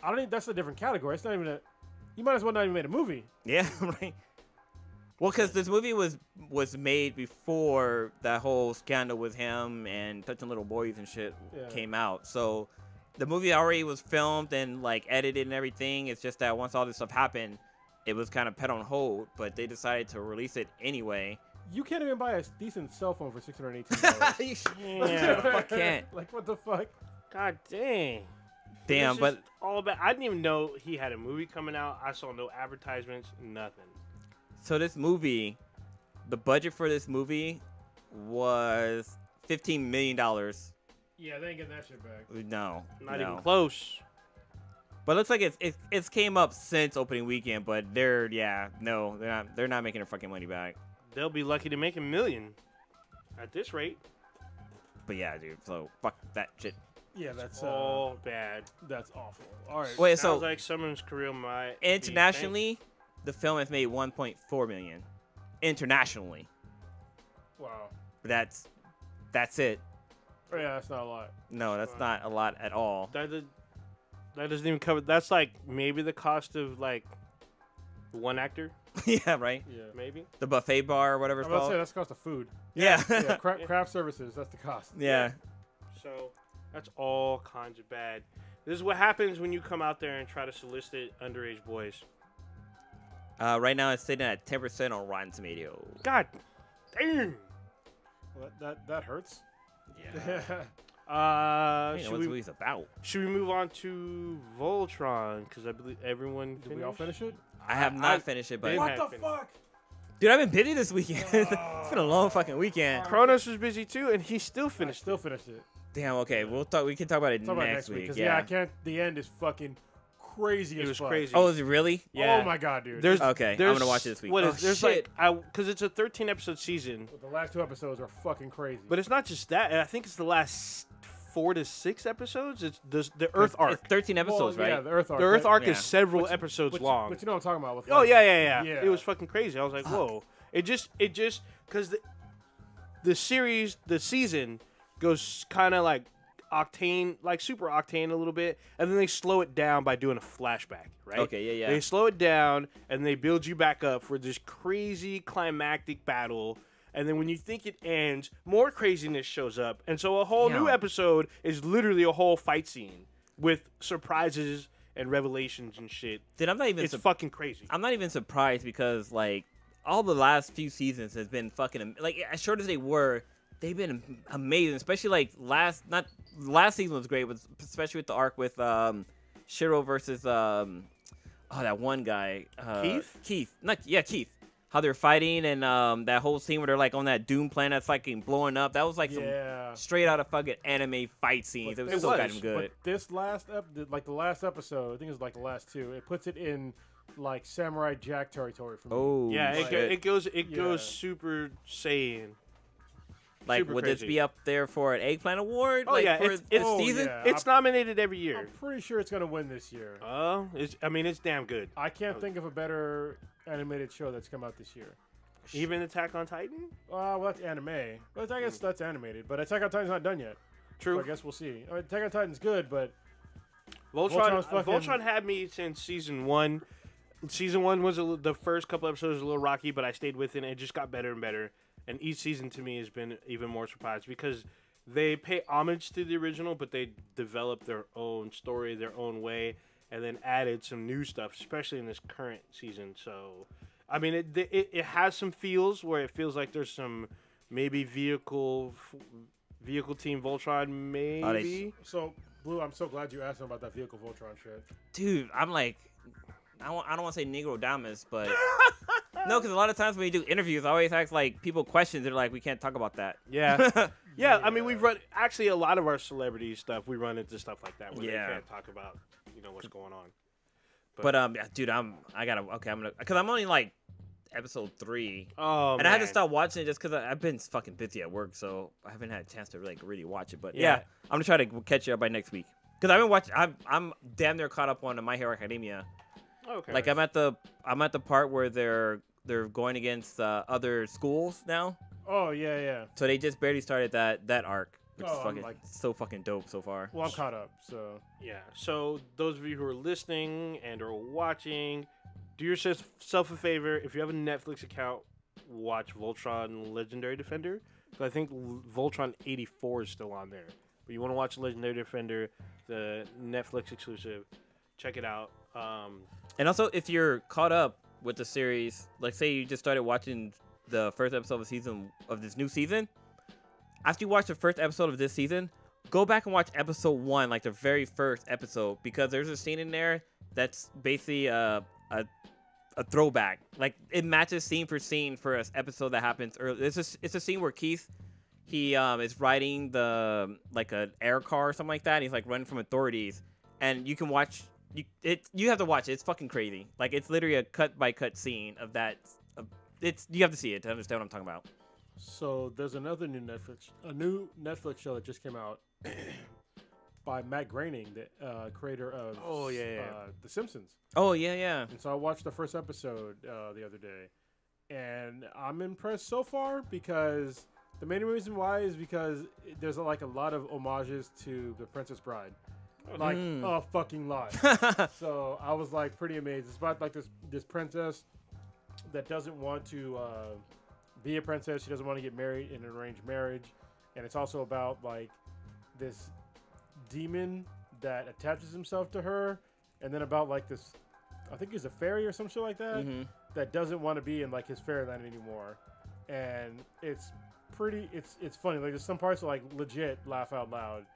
don't think that's a different category. It's not even a. You might as well not even made a movie. Yeah, right. Well, because this movie was made before that whole scandal with him and touching little boys and shit came out. So the movie already was filmed and like edited and everything. It's just that once all this stuff happened, it was kind of put on hold. But they decided to release it anyway. You can't even buy a decent cell phone for $618. Yeah, fuck can't. Like what the fuck? God dang. Damn, but all about. I didn't even know he had a movie coming out. I saw no advertisements, nothing. So this movie, the budget for this movie was $15 million. Yeah, they ain't getting that shit back. No, Not no. even close. But it looks like it's came up since opening weekend. But they're not making their fucking money back. They'll be lucky to make $1 million at this rate. But yeah, dude. So fuck that shit. Yeah, that's All bad. That's awful. All right. Wait, Sounds so like someone's career might be internationally, the film has made 1.4 million. Internationally, Wow. but that's it. Oh, yeah, that's not a lot. No, that's not a lot at all. That doesn't even cover. That's like maybe the cost of like one actor, Yeah, right. Yeah. maybe. The buffet bar or whatever I'm it's about to say called. that's the cost of food. Yeah. Yeah, craft services. That's the cost. Yeah. So that's all kinds of bad. This is what happens when you come out there and try to solicit underage boys. Right now it's sitting at 10% on Rotten Tomatoes. God damn. Well, that hurts. Yeah. Uh, I should what we the movie's about. should we move on to Voltron? Because I believe everyone. Did we all finish it? I have not finished it, but didn't What have the finished. fuck? dude, I've been busy this weekend. It's been a long fucking weekend. Kronos was busy too, and he still I finished. still finished it. Damn. Okay, we can talk about it Talk about it next week. because Yeah. I can't. The end is fucking crazy. It as was fuck. crazy. Oh, is it really? Yeah. Oh my god, dude. There's Okay, I'm there's- gonna watch it this week. What Oh, is there's shit. like because it's a 13 episode season, The last 2 episodes are fucking crazy. but it's not just that. I think it's the last 4 to 6 episodes. It's the Earth arc. It's 13 episodes, Well, right? Yeah, the Earth arc. The Earth arc Yeah. is several episodes But long. you know what I'm talking about. With Oh like, yeah. Yeah. It was fucking crazy. I was like, whoa. It just because the series, the season goes kind of like octane, like super octane a little bit, and then they slow it down by doing a flashback, right? Okay, yeah. They slow it down and they build you back up for this crazy climactic battle. And then when you think it ends, more craziness shows up. And so a whole new Damn. episode is literally a whole fight scene with surprises and revelations and shit. Dude, I'm not even It's fucking crazy. I'm not even surprised because like all the last few seasons has been fucking like as short as they were, they've been amazing. Especially like last season was great, with especially with the arc with Shiro versus that one guy Keith. Keith. How they're fighting and that whole scene where they're like on that Doom planet that's like blowing up. That was like some Yeah. straight out of fucking anime fight scenes. But It it was so was, goddamn good. But this last the last episode, I think it's like the last 2. It puts it in like Samurai Jack territory for me. Oh, Yeah, shit. it goes Yeah. Super Saiyan. Like, super would crazy. this be up there for an Eggplant Award? Oh, like, yeah, for it's- this oh, season? yeah. It's nominated every I'm year. pretty sure it's gonna win this year. It's damn good. I can't think of a better animated show that's come out this year. Even Attack on Titan? Well, that's anime. But I guess that's animated. But Attack on Titan's not done yet. True. So I guess we'll see. I mean, Attack on Titan's good, but Voltron, Voltron's fucking- Voltron had me since season 1. Season 1 was the first couple episodes was a little rocky, but I stayed with it, and it just got better and better. And each season to me has been even more surprised because they pay homage to the original, but they developed their own story, their own way, and then added some new stuff, especially in this current season. So, I mean, it has some feels where it feels like there's some maybe vehicle team Voltron, maybe. so Blue, I'm so glad you asked him about that vehicle Voltron shit. Dude, I'm like, I don't want to say Negro Damas, but no, because a lot of times when you do interviews, I always ask like people questions. They're like, we can't talk about that. Yeah. Yeah, I mean, we've run actually a lot of our celebrity stuff. We run into stuff like that where Yeah. they can't talk about, what's going on. But yeah, dude, I'm gonna, because I'm only like episode 3, Oh, and I had to man. stop watching it just because I've been fucking busy at work, so I haven't had a chance to really watch it. But Yeah. yeah, I'm gonna try to catch you up by next week because I've been watching. I'm damn near caught up on My Hero Academia. Okay. Like I'm at the part where they're going against other schools now. Oh yeah. So they just barely started that arc, which Oh, is I'm fucking like- so fucking dope so far. Well, I'm caught up, so Yeah. So those of you who are listening and are watching, do yourself a favor. If you have a Netflix account, watch Voltron Legendary Defender. So I think Voltron 84 is still on there. But you want to watch Legendary Defender, the Netflix exclusive, check it out. And also, if you're caught up with the series, like say you just started watching the first episode of this new season, after you watch the first episode of this season, go back and watch episode 1, like the very first episode, because there's a scene in there that's basically a throwback. Like it matches scene for scene for an episode that happens early. It's a scene where Keith, he is riding like an air car or something like that. And he's like running from authorities, and you can watch. You have to watch it. It's fucking crazy. Like it's literally a cut by cut scene of that. You have to see it to understand what I'm talking about. So there's another new Netflix show that just came out by Matt Groening, the creator of The Simpsons. Oh yeah. And so I watched the first episode the other day, and I'm impressed so far because the main reason why is because there's like a lot of homages to The Princess Bride. Like a fucking lot. So I was like pretty amazed. It's about like this princess that doesn't want to be a princess. She doesn't want to get married in an arranged marriage, and it's also about like this demon that attaches himself to her, and then about like this, I think he's a fairy or some shit like that, that doesn't want to be in like his fairyland anymore. And it's pretty. It's funny. Like there's some parts that, like legit laugh out loud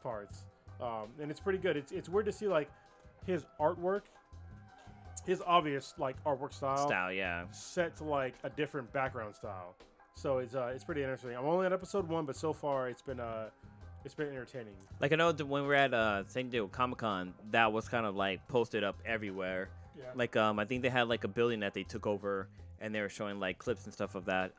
parts. And it's pretty good. It's weird to see like his artwork, his obvious like artwork style, yeah, set to like a different background style. So it's pretty interesting. I'm only on episode 1, but so far it's been entertaining. Like I know when we were at San Diego Comic-Con, that was kind of like posted up everywhere. Yeah. Like I think they had like a building that they took over, and they were showing like clips and stuff of that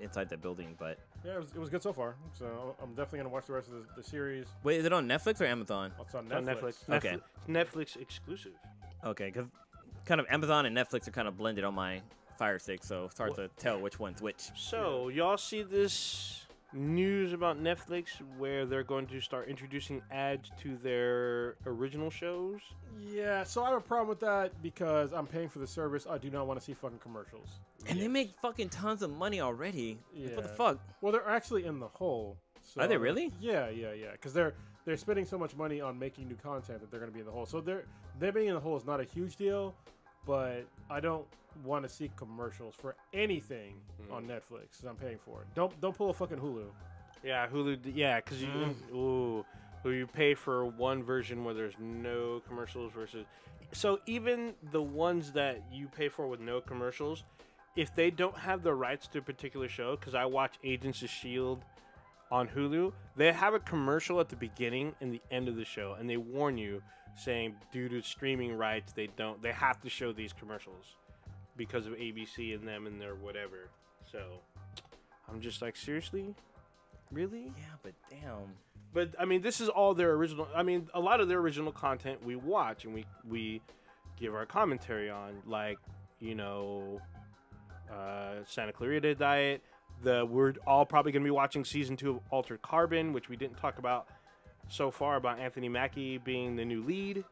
inside the building. But yeah, it was good so far. So I'm definitely gonna watch the rest of the series. wait, is it on Netflix or Amazon? It's on It's on Netflix. Okay. Netflix exclusive. Okay, because kind of Amazon and Netflix are kind of blended on my Fire Stick, so it's hard to tell which one's which. So y'all see this news about Netflix where they're going to start introducing ads to their original shows? Yeah, so I have a problem with that because I'm paying for the service. I do not want to see fucking commercials. And they make fucking tons of money already. Yeah. What the fuck? Well, they're actually in the hole. So, Are they really? Yeah. Because they're spending so much money on making new content that they're going to be in the hole. So they being in the hole is not a huge deal, but I don't want to see commercials for anything on Netflix because I'm paying for it. Don't pull a fucking Hulu. Yeah, Hulu. Yeah, because you pay for one version where there's no commercials versus. So even the ones that you pay for with no commercials, if they don't have the rights to a particular show, because I watch Agents of S.H.I.E.L.D. on Hulu, they have a commercial at the beginning and the end of the show, and they warn you saying due to streaming rights they have to show these commercials because of ABC and them and their whatever. So I'm just like, seriously? Really? Yeah, but damn. But I mean, this is all their original. I mean, a lot of their original content we watch and we give our commentary on, like, you know, Santa Clarita Diet. We're all probably going to be watching season 2 of Altered Carbon, which we didn't talk about so far, about Anthony Mackie being the new lead.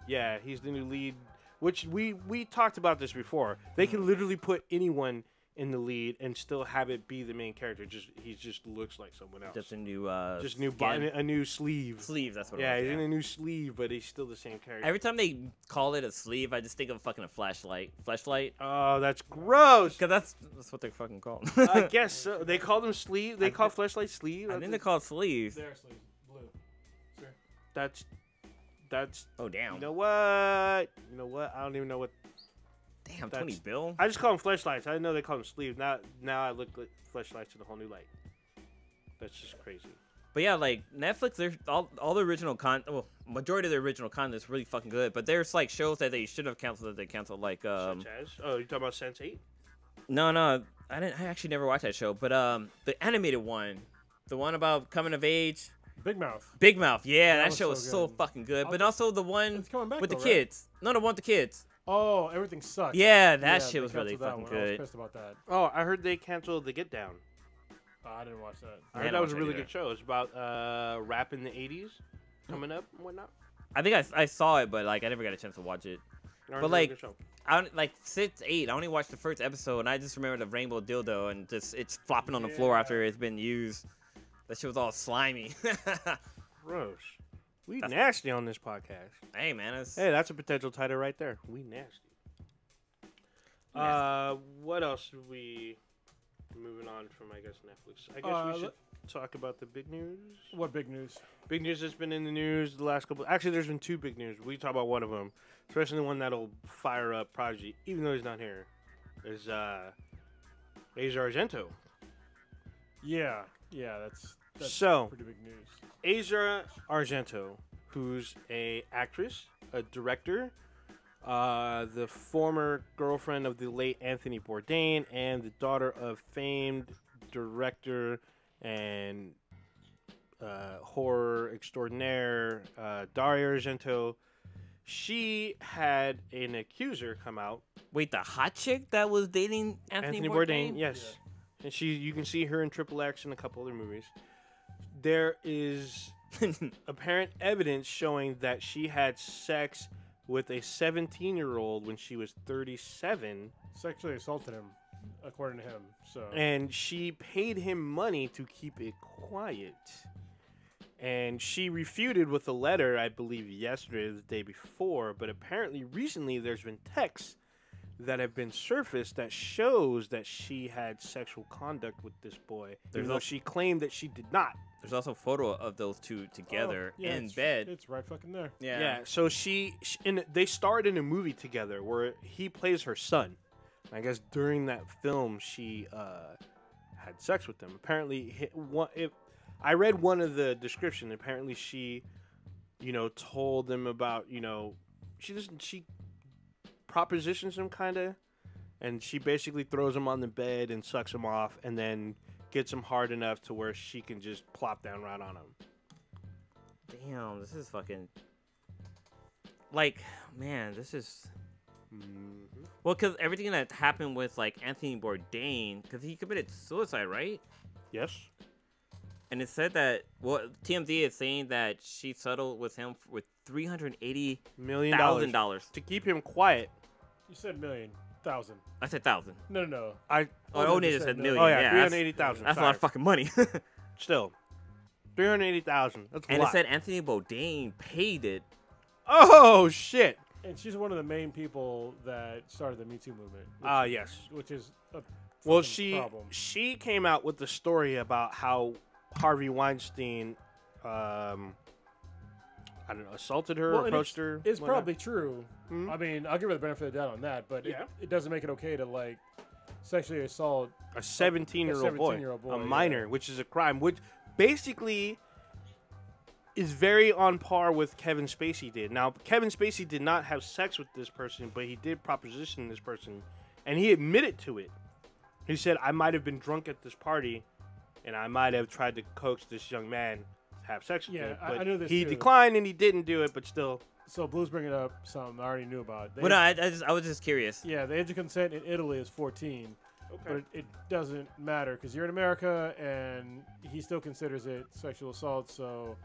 Yeah, he's the new lead, which we talked about this before. They can literally put anyone in the lead and still have it be the main character. He just looks like someone else. Just a new a new sleeve. Sleeve, that's what Yeah, it was. he's in a new sleeve, but he's still the same character. Every time they call it a sleeve, I just think of fucking a flashlight. Flashlight? Oh, that's gross. Because that's what they're fucking called. I guess so. They call them sleeve. They call flashlight sleeve. I think they call it sleeves. Their sleeves, blue. Sure. That's. Oh, damn. You know what? I don't even know what. Damn, 20 bill? I just call them flashlights. I didn't know they call them sleeves. Now I look like flashlights in a whole new light. That's just crazy. But yeah, like Netflix, there's all the original content. Well, majority of the original content is really fucking good. But there's like shows that they should have canceled that they canceled. Like Such as? Oh, you talking about Sense8? No, I actually never watched that show. But the animated one, the one about coming of age. Big Mouth. Big Mouth, yeah, that was show so was so good. fucking good. But also the one It's coming back with though, the right? kids. No, the one with the kids. Oh, everything sucks. Yeah, that shit they was really canceled that fucking one. I was good. pissed about that. Oh, I heard they canceled The Get Down. Oh, I didn't watch that. I Yeah, heard I that was a don't really watch that good show. It's about rap in the 80s coming up and whatnot. I think I saw it, but like I never got a chance to watch it. It's But, a really like, good show. Like Sense8, I only watched the first episode, and I just remember the rainbow dildo and just it's flopping on the floor after it's been used. That shit was all slimy. Gross. We That's- nasty on this podcast. Hey man, it's Hey, that's a potential title right there. We nasty. What else do we? Moving on from, I guess, Netflix. I guess we should. talk about the big news. What big news? Big news that's been in the news the last couple. Actually, there's been two big news. We can talk about one of them, especially the one that'll fire up Prodigy, even though he's not here. Is Asia Argento. Yeah, that's So pretty big news. Asia Argento, who's a actress, a director, the former girlfriend of the late Anthony Bourdain, and the daughter of famed director and horror extraordinaire Dario Argento. She had an accuser come out. Wait, the hot chick that was dating Anthony Bourdain? Yes. And you can see her in Triple X and a couple other movies. There is apparent evidence showing that she had sex with a 17-year-old when she was 37. Sexually assaulted him, according to him. So. And she paid him money to keep it quiet. And she refuted with a letter, I believe, yesterday or the day before. But apparently, recently, there's been texts that have been surfaced that shows that she had sexual conduct with this boy, even though she claimed that she did not. There's also a photo of those two together in bed. It's right fucking there. Yeah. So they starred in a movie together where he plays her son. I guess during that film, she had sex with him. Apparently, I read one of the description. Apparently, she, told him about, she propositions him kind of, and she basically throws him on the bed and sucks him off, and then gets him hard enough to where she can just plop down right on him. Damn, this is fucking. Like, man, this is. Mm-hmm. Well, because everything that happened with like Anthony Bourdain, because he committed suicide, right? Yes. And it said that TMZ is saying that she settled with him with $380 million to keep him quiet. You said million. 1,000. I said 1,000. No. Only just said million. Oh yeah, 380,000. That's a lot of fucking money. Still, 380,000. That's a lot. And it said Anthony Bourdain paid it. Oh shit! And she's one of the main people that started the Me Too movement. Yes. Which is a problem. She came out with the story about how Harvey Weinstein, assaulted her, approached her. It's probably true. Hmm? I mean, I'll give her the benefit of the doubt on that, but it doesn't make it okay to like sexually assault a 17-year-old boy, a minor, which is a crime, which basically is very on par with Kevin Spacey did. Now, Kevin Spacey did not have sex with this person, but he did proposition this person, and he admitted to it. He said, I might have been drunk at this party, and I might have tried to coax this young man to have sex with me. But I knew this he too. declined, and he didn't do it, but still. So Blue's bringing up something I already knew about. Well, no, I was just curious. Yeah, the age of consent in Italy is 14. Okay. But it doesn't matter because you're in America, and he still considers it sexual assault. So,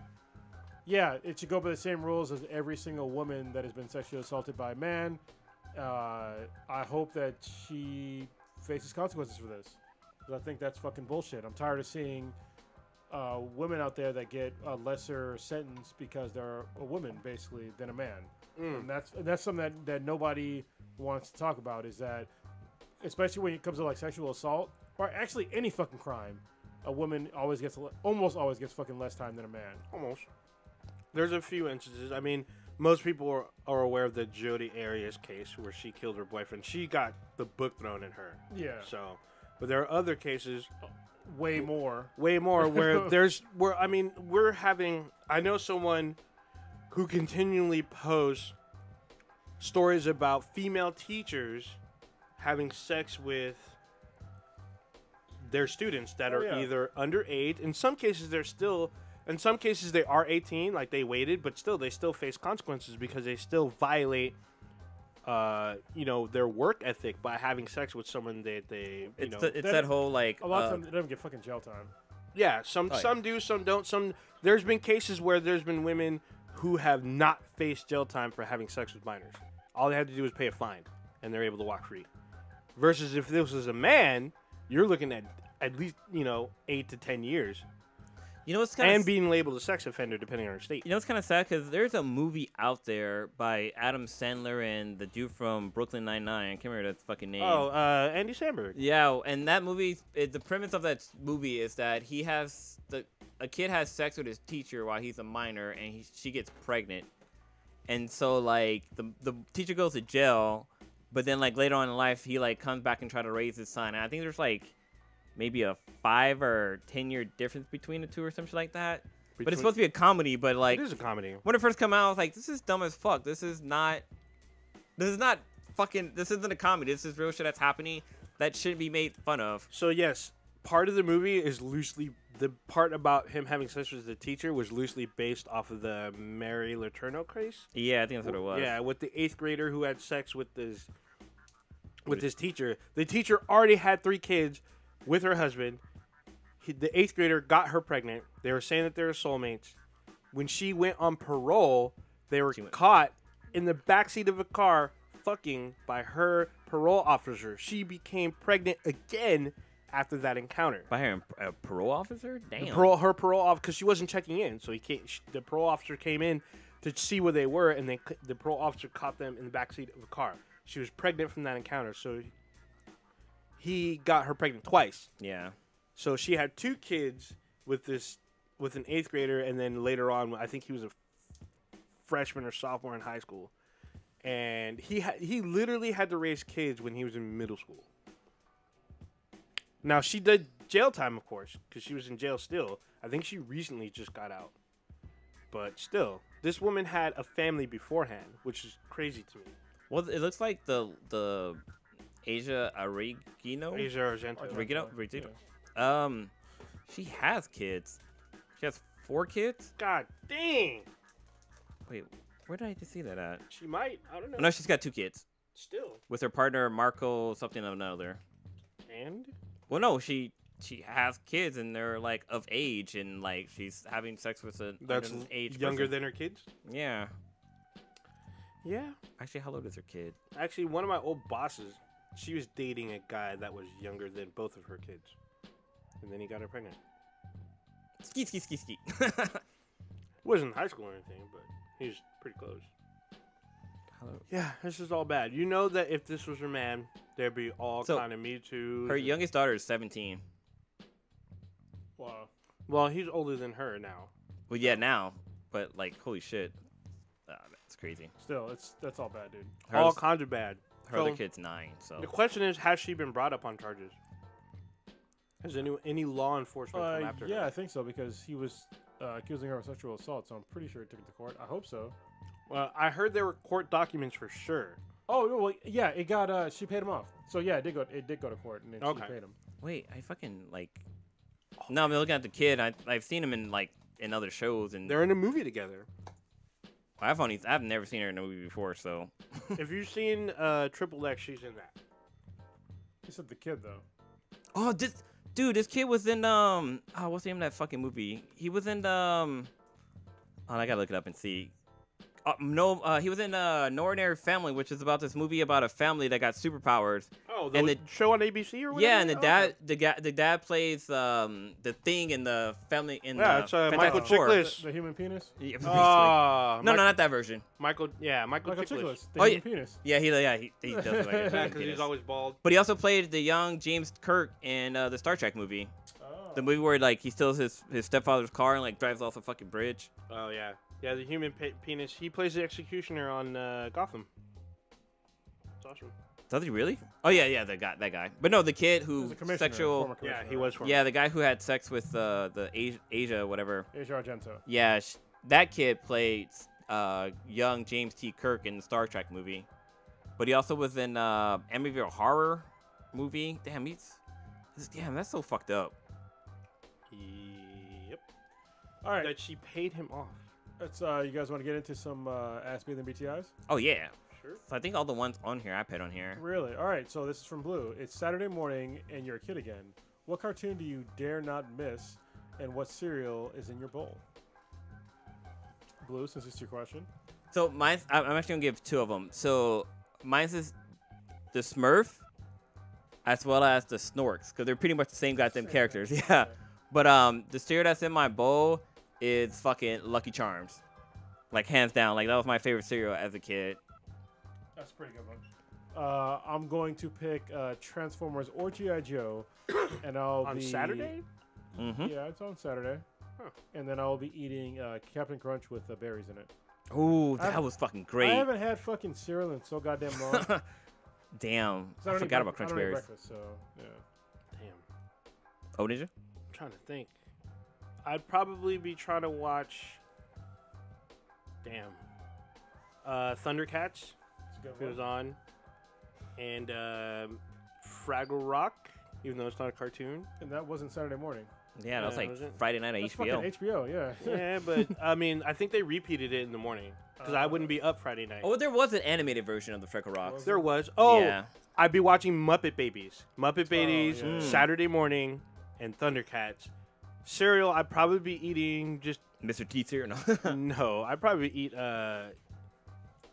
yeah, it should go by the same rules as every single woman that has been sexually assaulted by a man. I hope that she faces consequences for this. 'Cause I think that's fucking bullshit. I'm tired of seeing women out there that get a lesser sentence because they're a woman, basically, than a man. And that's something that nobody wants to talk about, is that, especially when it comes to like sexual assault, or actually any fucking crime, a woman almost always gets fucking less time than a man. Almost. There's a few instances. I mean, most people are aware of the Jodi Arias case where she killed her boyfriend. She got the book thrown at her. Yeah. So, but there are other cases. Way more where I know someone who continually posts stories about female teachers having sex with their students that are either underage. In some cases they are 18, like they waited, but still they still face consequences because they still violate their work ethic by having sex with someone it's that whole like a lot of times they don't get fucking jail time. Yeah, some do, some don't. There's been cases where there's been women who have not faced jail time for having sex with minors. All they have to do is pay a fine, and they're able to walk free. Versus if this was a man, you're looking at least 8 to 10 years. You know what's kind and of being labeled a sex offender depending on her state. you know what's kind of sad because there's a movie out there by Adam Sandler and the dude from Brooklyn Nine-Nine. I can't remember that fucking name. Oh, Andy Samberg. Yeah, and that movie, the premise of that movie is that a kid has sex with his teacher while he's a minor, and she gets pregnant, and so like the teacher goes to jail, but then like later on in life he like comes back and try to raise his son. And I think there's like maybe a 5 or 10 year difference between the two or something like that. But it's supposed to be a comedy, but like It is a comedy. when it first came out, I was like, this is dumb as fuck. This isn't a comedy. This is real shit that's happening that shouldn't be made fun of. So yes, part of the movie is loosely the part about him having sex with the teacher was loosely based off of the Mary Letourneau case. Yeah, I think that's what it was. Yeah, with the 8th grader who had sex with his teacher. The teacher already had 3 kids with her husband. The 8th grader got her pregnant. They were saying that they were soulmates. When she went on parole, they were caught in the backseat of a car fucking by her parole officer. She became pregnant again after that encounter. By her a parole officer? Damn. Her parole officer, because she wasn't checking in, so the parole officer came in to see where they were, and the parole officer caught them in the backseat of a car. She was pregnant from that encounter, so he got her pregnant twice. Yeah. So she had 2 kids with an 8th grader, and then later on, I think he was a freshman or sophomore in high school, and he literally had to raise kids when he was in middle school. Now she did jail time, of course, because she was in jail still. I think she recently just got out, but still, this woman had a family beforehand, which is crazy to me. Well, it looks like the Asia Argento. Asia Argento. Argento. She has kids. She has 4 kids. God dang. Wait, where did I just see that at? She might. I don't know. No, she's got 2 kids Still. with her partner Marco something or another. And? Well, no, she has kids and they're like of age and like she's having sex with an That's age younger person. than her kids? Yeah. Yeah. Actually, how old is her kid? Actually, one of my old bosses, she was dating a guy that was younger than both of her kids. And then he got her pregnant. Ski, ski, ski, ski. Wasn't in high school or anything, but he was pretty close. Hello. Yeah, this is all bad. You know that if this was her man, there'd be all kind of Me Too. Her youngest daughter is 17. Wow. Well, he's older than her now. Well, yeah, now. But, like, holy shit. That's crazy. Still, that's all bad, dude. Her All other- kinds of bad. Her other kid's 9, so. The question is, has she been brought up on charges? Has any law enforcement come after yeah, her? I think so because he was accusing her of sexual assault, so I'm pretty sure he took it to court. I hope so. Well, I heard there were court documents for sure. Oh well, yeah, it got. She paid him off. So yeah, it did go to court, and then Okay. she paid him. Wait, I fucking, like. No, I'm looking at the kid. I've seen him in, like, in other shows. And They're in a movie together. I've never seen her in a movie before, so. If you've seen Triple X, she's in that. He said the kid though. Oh, this kid was in what's the name of that fucking movie? He was in I gotta look it up and see. He was in No Ordinary Family, which is about this movie about a family that got superpowers. Oh, And the show on ABC or whatever? Yeah, and Oh, the dad plays the thing in the family in Yeah, the it's Fantastic Michael Four. Chiklis. The human penis. Yeah, basically. No, no, not that version. Michael Michael Chiklis. Chiklis. The Oh, human penis. Yeah, he does look like a Yeah, human because he's penis. always bald. But he also played the young James Kirk in the Star Trek movie. Oh. The movie where like he steals his stepfather's car and like drives off a fucking bridge. Oh, yeah. Yeah, the human penis. He plays the executioner on Gotham. It's awesome. Does he really? Oh yeah, that guy. But no, the kid He was who a commissioner, sexual. former Yeah, commissioner, he was from. Yeah, the guy who had sex with the Asia whatever. Asia Argento. Yeah, that kid played young James T. Kirk in the Star Trek movie. But he also was in Amityville Horror movie. Damn, that's so fucked up. Yep. All right, That she paid him off. let's. You guys want to get into some Ask Me Then BTIs? Oh yeah. Sure. So I think all the ones on here I put on here. Really? All right. So this is from Blue. It's Saturday morning, and you're a kid again. What cartoon do you dare not miss, and what cereal is in your bowl? Blue, since it's your question. So I'm actually gonna give 2 of them. So mine's is the Smurf, as well as the Snorks, because they're pretty much the same goddamn characters. Yeah. But the cereal that's in my bowl is fucking Lucky Charms. Like hands down, like that was my favorite cereal as a kid. That's a pretty good one. I'm going to pick Transformers or G.I. Joe, and I'll On be Saturday? Mm-hmm. Yeah, it's on Saturday. Huh. And then I'll be eating Captain Crunch with berries in it. Ooh, that was fucking great. I haven't had fucking cereal in so goddamn long. Damn, I don't eat forgot about break- I Crunch don't eat Berries. breakfast, so yeah. Damn. Oh, did you? I'm trying to think. I'd probably be trying to watch. Damn. Thundercats. It's a good If it was one. on. And Fraggle Rock, even though it's not a cartoon. And that wasn't Saturday morning. Yeah, that was Yeah, like was it? Friday night at That's HBO. fucking HBO, yeah. Yeah, but I mean, I think they repeated it in the morning because I wouldn't be up Friday night. Oh, there was an animated version of the Freckle Rocks. There was. Oh, Yeah. I'd be watching Muppet Babies. Muppet Babies, yeah. Saturday morning, and Thundercats. Cereal, I'd probably be eating just. Mr. T cereal. No. No, I'd probably eat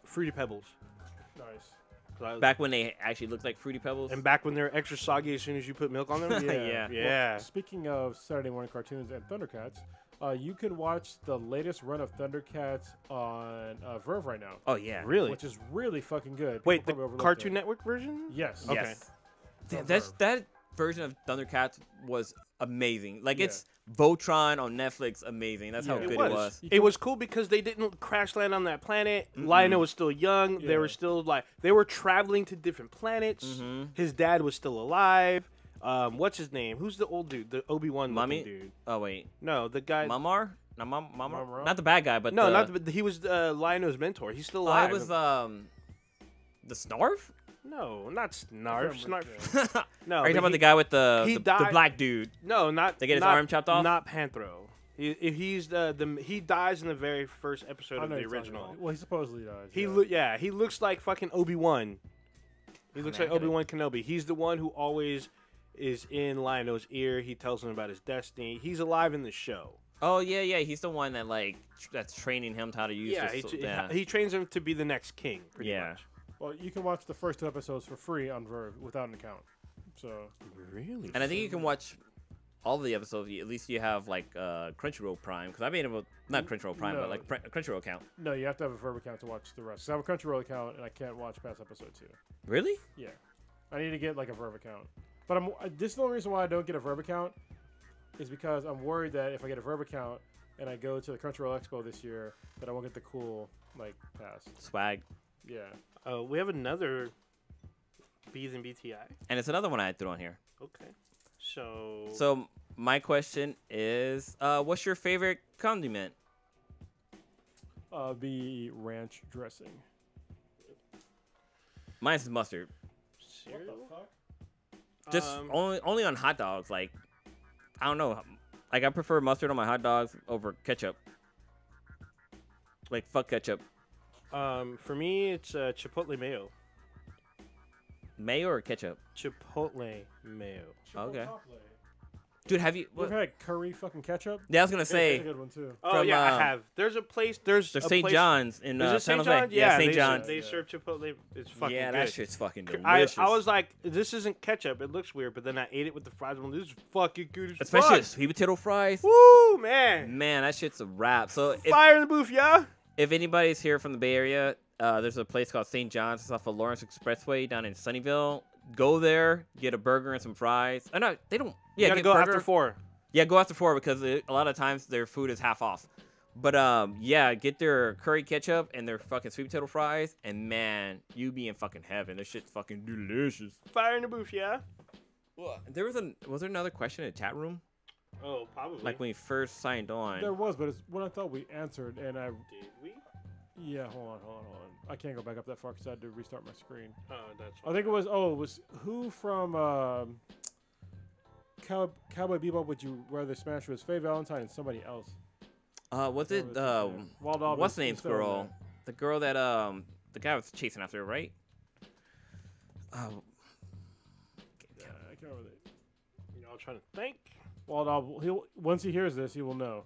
Fruity Pebbles. Nice. 'Cause Back when they actually looked like Fruity Pebbles. and back when they're extra soggy as soon as you put milk on them. Yeah. Yeah. Speaking of Saturday morning cartoons and Thundercats, you can watch the latest run of Thundercats on Verve right now, Oh yeah. Really? which is really fucking good. Wait, People the probably overlooked Cartoon it. Network version? Yes. Okay. Yes. On That's Verve. that version of Thundercats was amazing. Like Yeah. it's Voltron on Netflix, amazing. That's how Yeah. good It it was. was. You It can- was cool because they didn't crash land on that planet. Mm-mm. Lionel was still young. They Yeah. were still they were traveling to different planets. Mhm. His dad was still alive. What's his name? Who's the old dude? The Obi-Wan Mummy? looking dude. Oh wait, No, the guy. Mamar? No, Mamar. Mamar? Not the bad guy, but No, the, not he was Lionel's mentor. He's still Oh, alive. it was the Snarf. No, not Snarf. I can't Snarf. remember, No, Are you talking but about the guy with the he the died- black dude? No, not. They get his not- arm chopped off? Not Panthro. He's he dies in the very first episode I of know the you're talking original. about it. Well, he supposedly does. He looks like fucking Obi-Wan. He looks man, like Obi-Wan Kenobi. He's the one who always is in Lionel's ear. He tells him about his destiny. He's alive in the show. Oh yeah. He's the one that that's training him how to use. Yeah, he trains him to be the next king. Pretty Yeah. much. Well, you can watch the first 2 episodes for free on Verve without an account. So Really? And I think you can watch all of the episodes. At least you have like Crunchyroll Prime, because I've been able, not Crunchyroll Prime, No. but like Crunchyroll account. no, you have to have a Verve account to watch the rest. 'Cause I have a Crunchyroll account and I can't watch past episode 2. Really? Yeah, I need to get like a Verve account. But this is the only reason why I don't get a Verve account is because I'm worried that if I get a Verve account and I go to the Crunchyroll Expo this year, that I won't get the cool like pass. Swag. Yeah. We have another B's and BTI. And it's another one I threw on here. Okay. So. So my question is, what's your favorite condiment? The ranch dressing. Mine's mustard. Cereal? fuck? Just only on hot dogs. Like, I don't know. Like I prefer mustard on my hot dogs over ketchup. Like fuck ketchup. For me, it's Chipotle mayo. Mayo or ketchup? Chipotle mayo. Okay. Dude, have you? You ever had curry fucking ketchup? Yeah, I was gonna That's a say good one too. Oh From, yeah, I have. There's a place. There's there's a St. place- John's in Is it San St. Jose. John's? Yeah, St. they, John's. They serve Chipotle. It's fucking Yeah, good. that shit's fucking I delicious. was like, this isn't ketchup. It looks weird, but then I ate it with the fries. I'm like, this is fucking good as especially fuck. sweet potato fries. Woo, man. Man, that shit's a wrap. So Fire in the booth, yeah. if anybody's here from the Bay Area, there's a place called St. John's. It's off of Lawrence Expressway down in Sunnyvale. Go there, get a burger and some fries. Oh, no, they don't. Yeah, You gotta get go burger. after 4. Yeah, go after 4 because a lot of times their food is half off. But yeah, get their curry ketchup and their fucking sweet potato fries, and man, you be in fucking heaven. This shit's fucking delicious. Fire in the booth, yeah. Was there another question in the chat room? Oh, probably. Like when we first signed on. There was, but it's what I thought we answered, and I. Did we? Yeah, hold on. I can't go back up that far because I had to restart my screen. Oh, that's. I think it was who from Cowboy Bebop would you rather smash with Faye Valentine and somebody else? Was it Wild Albert what's the name's is still in girl? there. The girl that the guy was chasing after her, right? Yeah, I can't remember that. Y'all trying to think. Wild Albert. Once he hears this, he will know.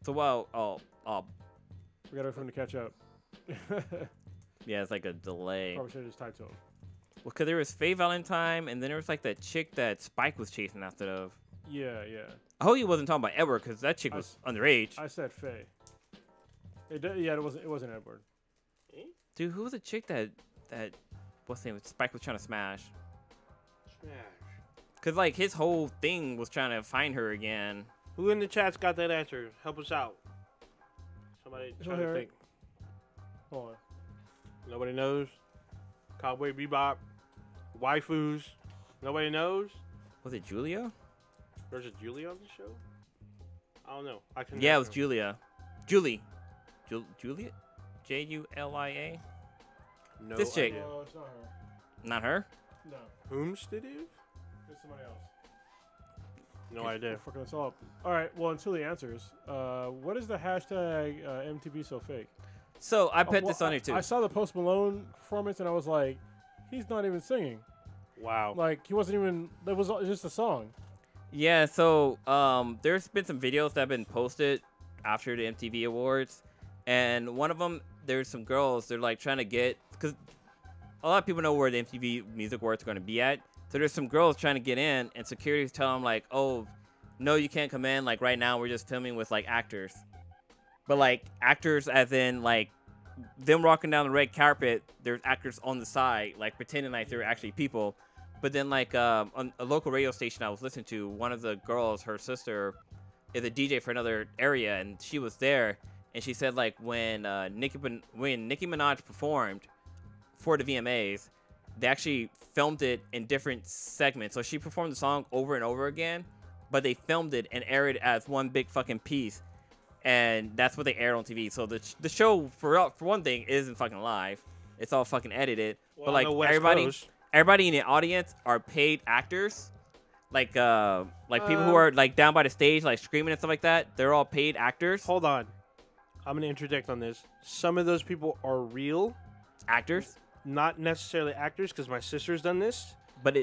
So We gotta wait for him to catch up. yeah, it's like a delay. Probably should have just typed to him. Well, cause there was Faye Valentine, and then there was like that chick that Spike was chasing after of. Yeah, yeah. I hope he wasn't talking about Edward because that chick was underage. I said Faye. Yeah, it wasn't Edward. Dude, who was the chick that what's the name? Spike was trying to smash? Cause like his whole thing was trying to find her again. Who in the chat's got that answer? Help us out. Somebody try to think. Hold on. Nobody knows. Cowboy Bebop. Waifus. Nobody knows. Was it Julia? There's a Julia on the show. I don't know. I can. Yeah, it was Julia. Julia. Julia. Julia. No This chick. idea. No, it's not her. Not her. No, Whom's did you? it's somebody else. No idea. We're fucking this all up. All right. Well, until he answers, what is the hashtag MTV so fake? So I put this on here too. I saw the Post Malone performance and I was like, he's not even singing. Wow. Like he wasn't even. That was just a song. Yeah, so there's been some videos that have been posted after the MTV Awards, and one of them, there's some girls, they're like trying to get, because a lot of people know where the MTV Music Awards are going to be at, so there's some girls trying to get in, and security's telling them like, oh, no, you can't come in, like right now we're just filming with like actors. But like actors as in like them walking down the red carpet, there's actors on the side, like pretending like they're actually people. But then, like, on a local radio station I was listening to, one of the girls, her sister, is a DJ for another area, and she was there, and she said, like, when Nicki Minaj performed for the VMAs, they actually filmed it in different segments. So she performed the song over and over again, but they filmed it and aired it as one big fucking piece, and that's what they aired on TV. So the show, for one thing, isn't fucking live. It's all fucking edited. Well, but, like, everybody in the audience are paid actors, like people who are like down by the stage, like screaming and stuff like that. They're all paid actors. Hold on, I'm gonna interject on this. Some of those people are real Actors, not necessarily actors, because my sister's done this. but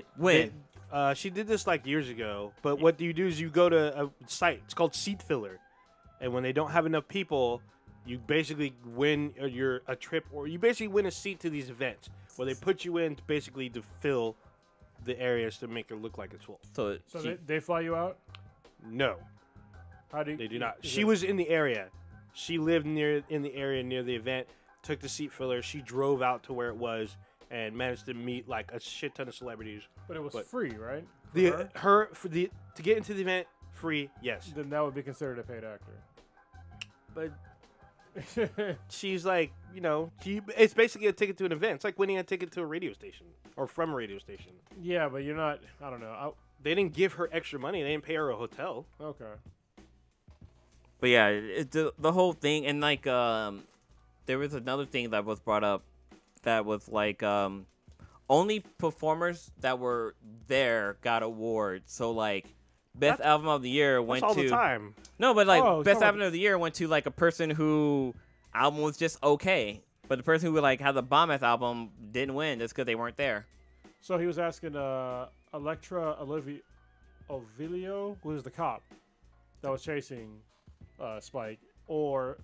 She did this like years ago. But what you do is you go to a site. It's called Seat Filler, and when they don't have enough people, you basically win a trip, or you basically win a seat to these events where they put you in basically to fill the areas to make it look like it's full. So They fly you out? No, How do you, they do not. is She it- was in the area. She lived in the area near the event. Took the Seat Filler. She drove out to where it was and managed to meet like a shit ton of celebrities. But it was but- free, right? For her? To get into the event free. Yes, Then that would be considered a paid actor. but she's like, it's basically a ticket to an event. It's like winning a ticket to a radio station or from a radio station. Yeah, but you're not. I don't know. They didn't give her extra money. They didn't pay her a hotel. Okay. But yeah, the whole thing, and like there was another thing that was brought up that was like only performers that were there got awards. So like best album of the year went That's all to the time. no, but like Oh, best come on. album of the year went to like a person who album was just okay, but the person who like had the bomb ass album didn't win just because they weren't there. So he was asking Electra Ovilio, who was the cop that was chasing Spike, or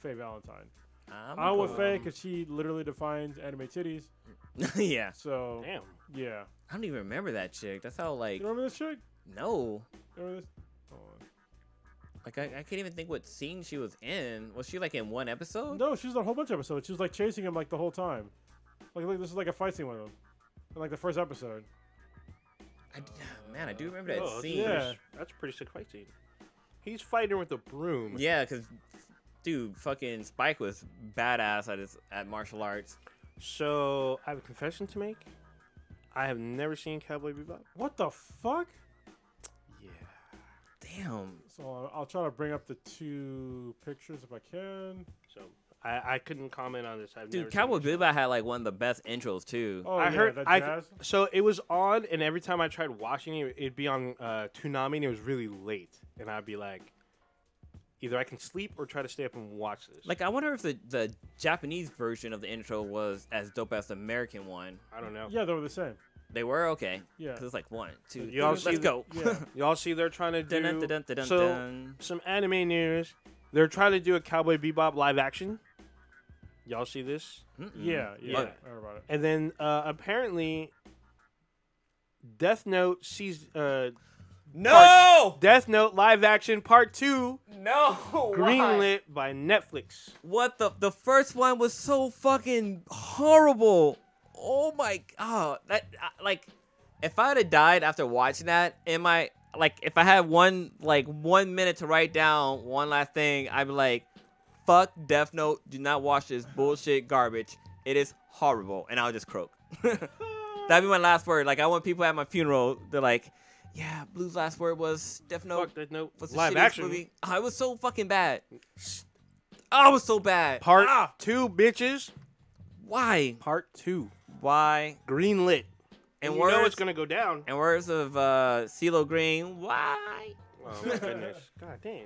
Faye Valentine. I went with Faye because she literally defines anime titties. Yeah, So Damn. yeah. I don't even remember that chick. That's how like You remember this chick? no. Remember this? Hold on. Like I can't even think what scene she was in. Was she like in one episode? No, she was in a whole bunch of episodes. She was like chasing him like the whole time. Like this is like a fight scene with him. In, like the first episode. Man, I do remember that Oh, scene. Yeah. That's a pretty sick fight scene. He's fighting with a broom. Yeah, because dude, fucking Spike was badass at martial arts. So I have a confession to make. I have never seen Cowboy Bebop. What the fuck? Yeah. Damn. So I'll try to bring up the two pictures if I can. So I couldn't comment on this. I've Dude, never Cowboy seen it. Bebop had like one of the best intros too. Oh, I yeah, heard. that I jazz? so it was on, and every time I tried watching it, it'd be on Toonami, and it was really late, and I'd be like, either I can sleep or try to stay up and watch this. Like I wonder if the Japanese version of the intro was as dope as the American one. I don't know. Yeah, they were the same. They were okay. Yeah. Cause it's like 1, 2, You all 3, see let's the- go. Yeah. Y'all see they're trying to do Dun, dun, dun, dun, dun, so dun. some anime news. They're trying to do a Cowboy Bebop live action. Y'all see this? Mm-mm. Yeah, yeah. Okay. I heard about it. And then apparently, Death Note No! Death Note live action part 2, No! Why? greenlit by Netflix. What the first one was so fucking horrible. Oh my god. That like if I would have died after watching that, if I had one minute to write down one last thing, I'd be like, fuck Death Note, do not watch this bullshit garbage. It is horrible. And I'll just croak. That'd be my last word. Like I want people at my funeral, they're like, yeah, Blue's last word was Death Note. Fuck Death Note. Was the Live shittiest action movie. Oh, it was so fucking bad. Oh, it was so bad. Part 2, bitches. Why? Part 2, Why? greenlit. And you know it's gonna go down. In words of CeeLo Green, why? Oh my goodness. God damn.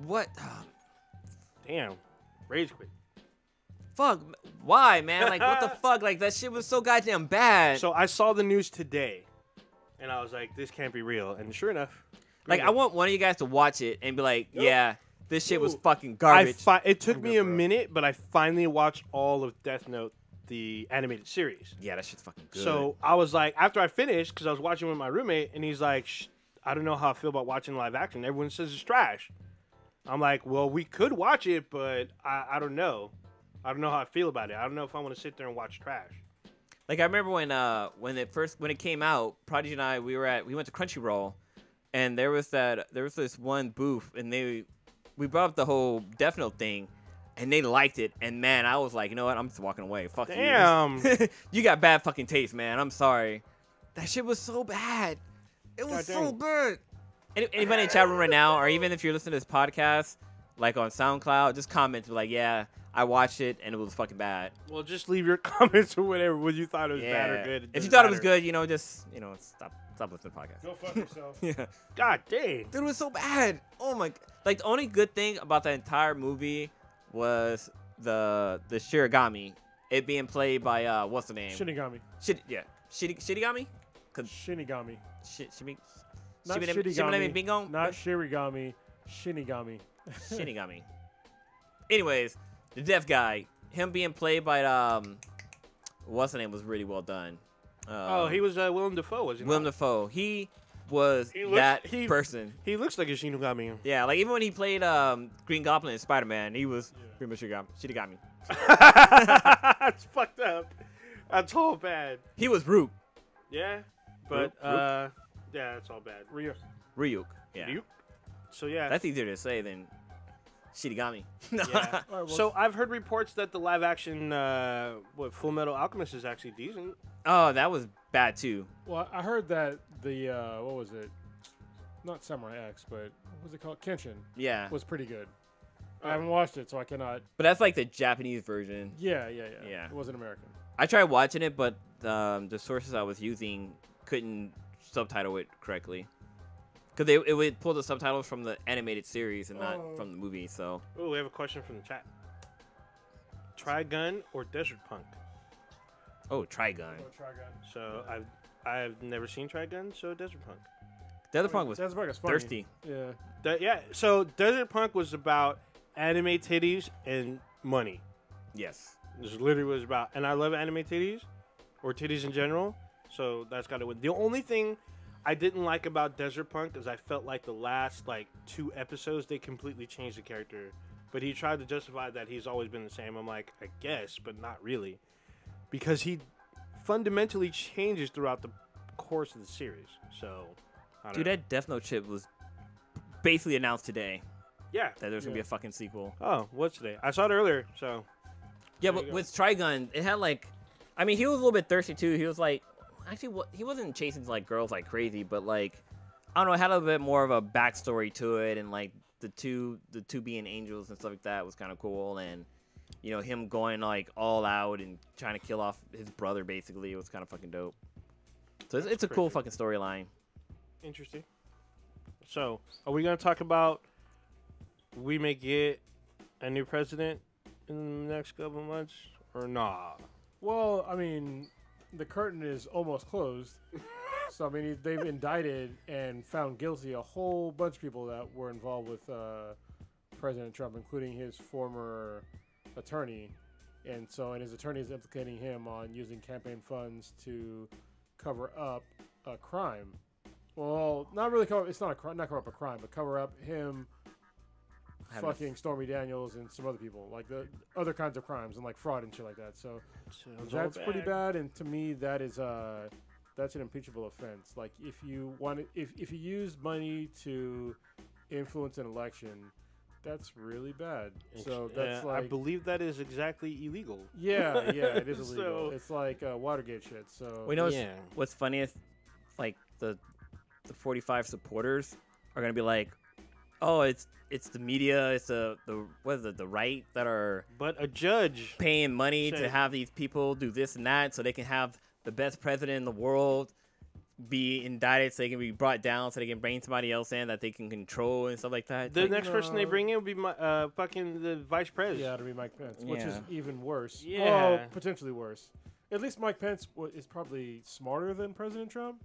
What? Damn. Rage quit. Fuck. Why, man? Like, what the fuck? Like, that shit was so goddamn bad. So I saw the news today, and I was like, this can't be real. And sure enough. like, I want one of you guys to watch it and be like, Yep. yeah, this shit was fucking garbage. It took me a bro. minute, but I finally watched all of Death Note, the animated series. Yeah, that shit's fucking good. So I was like, after I finished, because I was watching with my roommate, and he's like, I don't know how I feel about watching live action. Everyone says it's trash. I'm like, well, we could watch it, but I don't know. I don't know how I feel about it. I don't know if I want to sit there and watch trash. Like, I remember when it came out, Prodigy and I, we went to Crunchyroll, and there was this one booth, and we brought up the whole Death Note thing, and they liked it, and man, I was like, you know what, I'm just walking away. Fuck Damn. you. You got bad fucking taste, man. I'm sorry. That shit was so bad. It was God so dang. bad. Anybody in the chat room right now, or even if you're listening to this podcast, like on SoundCloud, just comment like, yeah, I watched it and it was fucking bad. Well, just leave your comments or whatever, whether you thought it was bad or good. If you thought it was good, just stop listening to the podcast. Go fuck yourself. Yeah. God dang. Dude, it was so bad. Oh my! Like the only good thing about the entire movie was the Shirigami, it being played by what's the name? Shinigami. Shirigami. Shinigami. Not Shibinemi Shirigami. Bingo. Not Shirigami. Shinigami. Shinigami. Anyways, the deaf guy, him being played by what's the name was really well done. He was Willem Dafoe, was he? Willem not? Dafoe. He was He looks- that he- person. He looks like a Shinigami. Yeah, like even when he played Green Goblin in Spider-Man, he was pretty much Shirigami. That's fucked up. That's all bad. He was Rook. Yeah, but Rook? yeah, it's all bad. Ryuk. Yeah. Ryuk? So yeah, That's easier to say than Shirigami. yeah. All right, well, So I've heard reports that the live action Full Metal Alchemist is actually decent. Oh, that was bad too. Well, I heard that the what was it? Not Samurai X, but what was it called? Kenshin Yeah. was pretty good. I haven't watched it, so I cannot. But that's like the Japanese version. Yeah. Yeah. It wasn't American. I tried watching it, but the sources I was using couldn't subtitle it correctly. Because it would pull the subtitles from the animated series and not from the movie, so. Oh, we have a question from the chat. Trigun or Desert Punk? Oh, Trigun. So I've never seen Trigun, so Desert Punk. The other punk was Desert Punk is funny. thirsty. Yeah. Yeah, so Desert Punk was about anime titties and money. Yes. This is literally what it's about. And I love anime titties, or titties in general, so that's got to win. The only thing I didn't like about Desert Punk is I felt like the last 2 episodes they completely changed the character. But he tried to justify that he's always been the same. I'm like, I guess, but not really. Because he fundamentally changes throughout the course of the series. So, I don't Dude, know. that Death Note shit was basically announced today Yeah. that there's going to be Yeah. a fucking sequel. Oh, what's today? I saw it earlier, so. Yeah, There but you go. with Trigun, it had I mean, he was a little bit thirsty too. He was actually, he wasn't chasing girls like crazy, but I don't know, it had a bit more of a backstory to it, and the two being angels and stuff like that was kind of cool, and him going all out and trying to kill off his brother basically, it was kind of fucking dope. So it's a cool crazy. fucking storyline. Interesting. So, are we going to talk about we may get a new president in the next couple of months, or nah? Well, I mean, the curtain is almost closed. So, I mean, they've indicted and found guilty a whole bunch of people that were involved with President Trump, including his former attorney. And his attorney is implicating him on using campaign funds to cover up a crime. Well, not really cover. It's not a crime. Not cover up a crime, but cover up him. Fucking Stormy Daniels and some other people, like the other kinds of crimes and like fraud and shit like that. So that's pretty bad. And to me, that's an impeachable offense. Like if you use money to influence an election, that's really bad. So that's like, I believe that is exactly illegal. Yeah, it is illegal. It's like Watergate shit. So we know what's funny is like the 45 supporters are gonna be like, oh, it's the media, it's the right that are but a judge paying money to have these people do this and that so they can have the best president in the world be indicted so they can be brought down so they can bring somebody else in that they can control and stuff like that. The next person they bring in will be fucking the vice president. Yeah, it'll be Mike Pence, which is even worse. Yeah. Well, potentially worse. At least Mike Pence is probably smarter than President Trump.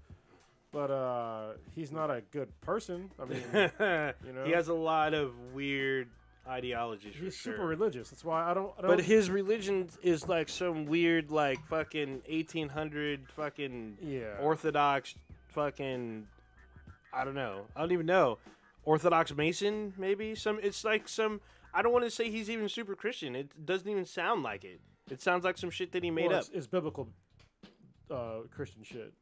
But he's not a good person. I mean, he has a lot of weird ideologies. He's super religious. That's why I don't. But his religion is like some weird, like fucking 1800 fucking Orthodox fucking. I don't know. I don't even know. Orthodox Mason, maybe some. It's like some. I don't want to say he's even super Christian. It doesn't even sound like it. It sounds like some shit that he made up. It's biblical Christian shit.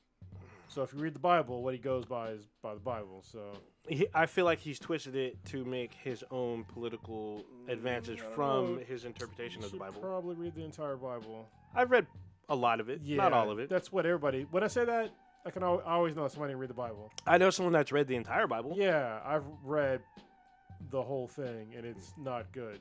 So if you read the Bible, what he goes by is by the Bible. So I feel like he's twisted it to make his own political advances from his interpretation of the Bible. Probably read the entire Bible. I've read a lot of it, not all of it. That's what everybody. When I say that, I always know somebody didn't read the Bible. I know someone that's read the entire Bible. Yeah, I've read the whole thing, and it's not good.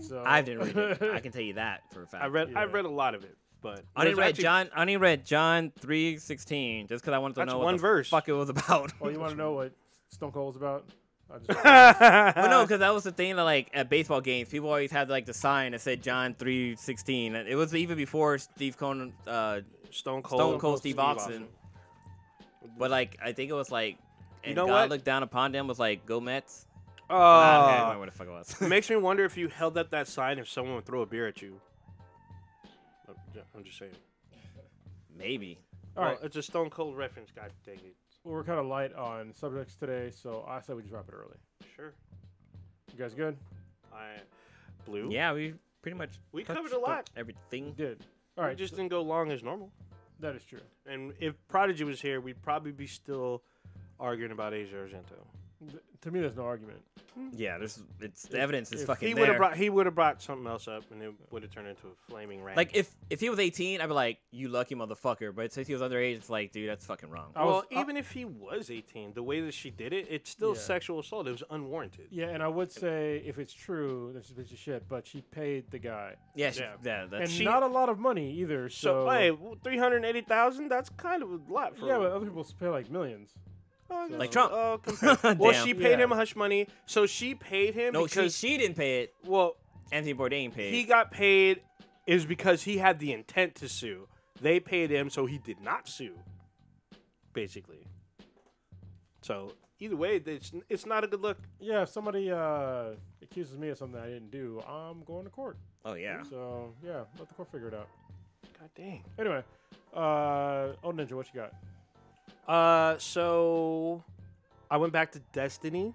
So I didn't read it. I can tell you that for a fact. I've read a lot of it. But I only read John 3:16 just because I wanted to know what the verse. Fuck it was about. Oh, you want to know what Stone Cold was about? Well, no, because that was the thing that like at baseball games, people always had like the sign that said John 3:16. It was even before Stone Cold Steve Austin. But like I think it was like, and God looked down upon them was like, go Mets. Oh, I don't remember what the fuck it was. It makes me wonder if you held up that sign, if someone would throw a beer at you. I'm just saying. Maybe. All right, it's a Stone Cold reference. God dang it. Well, we're kind of light on subjects today, so I said we just wrap it early. Sure. You guys good? Blue. Yeah, we pretty much covered a lot. Everything. We did. All right. We just didn't go long as normal. That is true. And if Prodigy was here, we'd probably be still arguing about Asia Argento. To me, there's no argument. Yeah, the evidence is fucking there. He would have brought something else up, and it would have turned into a flaming rant. Like if he was 18, I'd be like, you lucky motherfucker. But since he was underage, it's like, dude, that's fucking wrong. Even if he was 18, the way that she did it, it's still sexual assault. It was unwarranted. Yeah, and I would say if it's true, that's a piece of shit. But she paid the guy. Yeah, not a lot of money either. So hey, $380,000. That's kind of a lot for. Yeah, but other people pay like millions. Like Trump. Well, she paid him hush money, so she paid him. No, because she didn't pay it. Well, Anthony Bourdain paid. He got paid is because he had the intent to sue. They paid him, so he did not sue. Basically. So either way, it's not a good look. Yeah, if somebody accuses me of something I didn't do, I'm going to court. Oh yeah. So yeah, let the court figure it out. God dang. Anyway, Ninja, what you got? So I went back to Destiny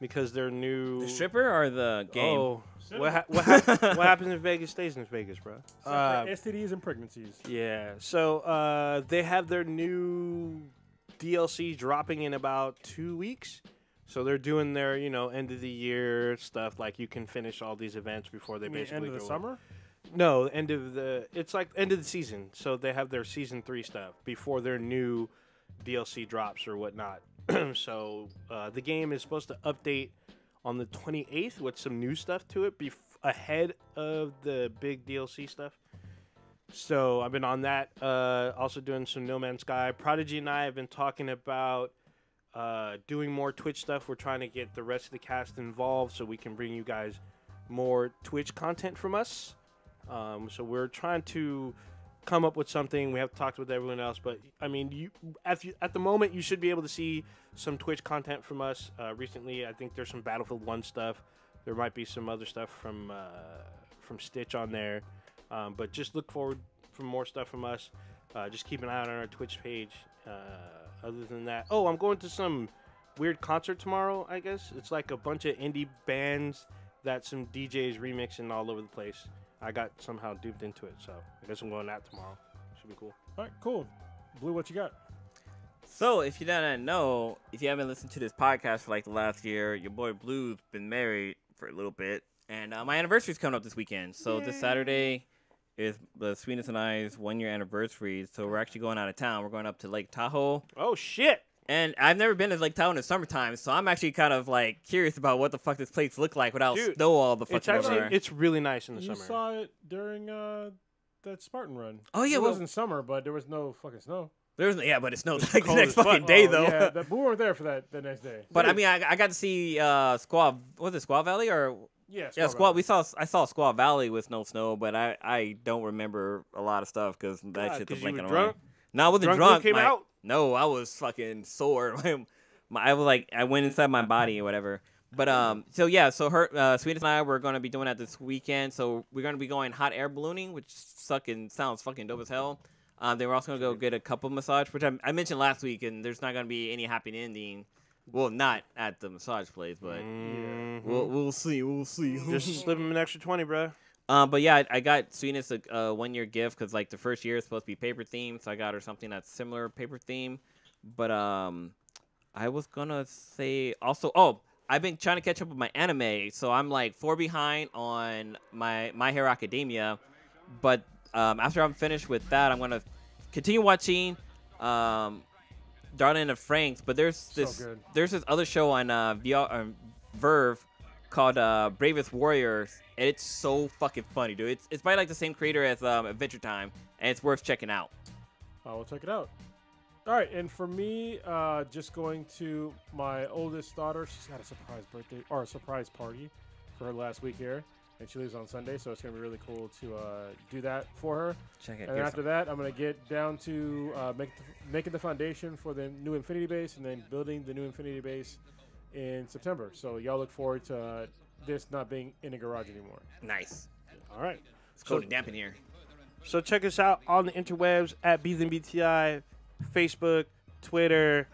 because their new the stripper or the game. Oh, what happens in Vegas stays in Vegas, bro. STDs and pregnancies. Yeah. So they have their new DLC dropping in about 2 weeks. So they're doing their end of the year stuff. Like you can finish all these events before they basically end of the summer. No, it's like end of the season. So they have their season 3 stuff before their new DLC drops or whatnot. So the game is supposed to update on the 28th with some new stuff to it ahead of the big DLC stuff. So I've been on that. Also doing some No Man's Sky. Prodigy and I have been talking about doing more Twitch stuff. We're trying to get the rest of the cast involved so we can bring you guys more Twitch content from us. So we're trying to come up with something. We have talked with everyone else, but I mean, at the moment, you should be able to see some Twitch content from us. Recently, I think there's some Battlefield 1 stuff. There might be some other stuff from Stitch on there, but just look forward for more stuff from us. Just keep an eye on our Twitch page other than that, oh, I'm going to some weird concert tomorrow. I guess it's like a bunch of indie bands that some DJs remixing all over the place. I got somehow duped into it, so I guess I'm going to that tomorrow. Should be cool. All right, cool. Blue, what you got? So, if you don't know, if you haven't listened to this podcast for like the last year, your boy Blue's been married for a little bit, and my anniversary's coming up this weekend. So this Saturday is the Sweetness and I's 1-year anniversary. So we're actually going out of town. We're going up to Lake Tahoe. Oh shit! And I've never been to Lake Tahoe in the summertime, so I'm actually kind of like curious about what the fuck this place look like without snow all the fucking everywhere. It's really nice in the You summer. saw it during that Spartan run. Oh yeah, it wasn't summer, but there was no fucking snow. But it snowed like the cold next as fuck. fucking day though. Yeah, we weren't there for that the next day. But I mean, I got to see Squaw. Was it Squaw Valley or? Yeah, Squaw. I saw Squaw Valley with no snow, but I don't remember a lot of stuff because that shit's a blink of an eye. No, I wasn't drunk. Came out? No, I was fucking sore. I was like, I went inside my body or whatever. But so her Sweetness and I were gonna be doing that this weekend. So we're gonna be going hot air ballooning, which sounds fucking dope as hell. They were also gonna go get a couple massage, which I mentioned last week, and there's not gonna be any happy ending. Well, not at the massage place, but we'll see. We'll see. Just slip him an extra 20, bro. But yeah, I got Sweetness a 1-year gift because like the first year is supposed to be paper themed, so I got her something that's similar paper theme. But I was gonna say also, I've been trying to catch up with my anime, so I'm like 4 behind on My Hero Academia. But after I'm finished with that, I'm gonna continue watching Darling of Franks. But there's this other show on Verve called Bravest Warriors, and it's so fucking funny, dude. It's by like the same creator as Adventure Time, and it's worth checking out. I will check it out. All right, and for me, just going to my oldest daughter. She's got a surprise birthday or a surprise party for her last week here, and she leaves on Sunday, so it's gonna be really cool to do that for her. Check it. And after that, I'm gonna get down to making the foundation for the new Infinity Base, and then building the new Infinity Base in September. So y'all look forward to this not being in a garage anymore. Nice. All right. It's cold and damp in here. So check us out on the interwebs at BTI, Facebook, Twitter,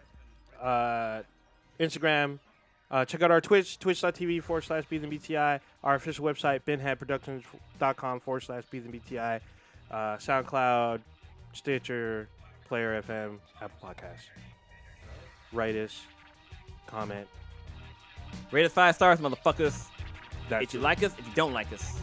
Instagram. Check out our twitch.tv/BTI, our official website, benheadproductions.com/BTI, SoundCloud, Stitcher, Player FM, Apple Podcasts. Write us, comment. Rate us 5 stars, motherfuckers. That's if you like us, if you don't like us.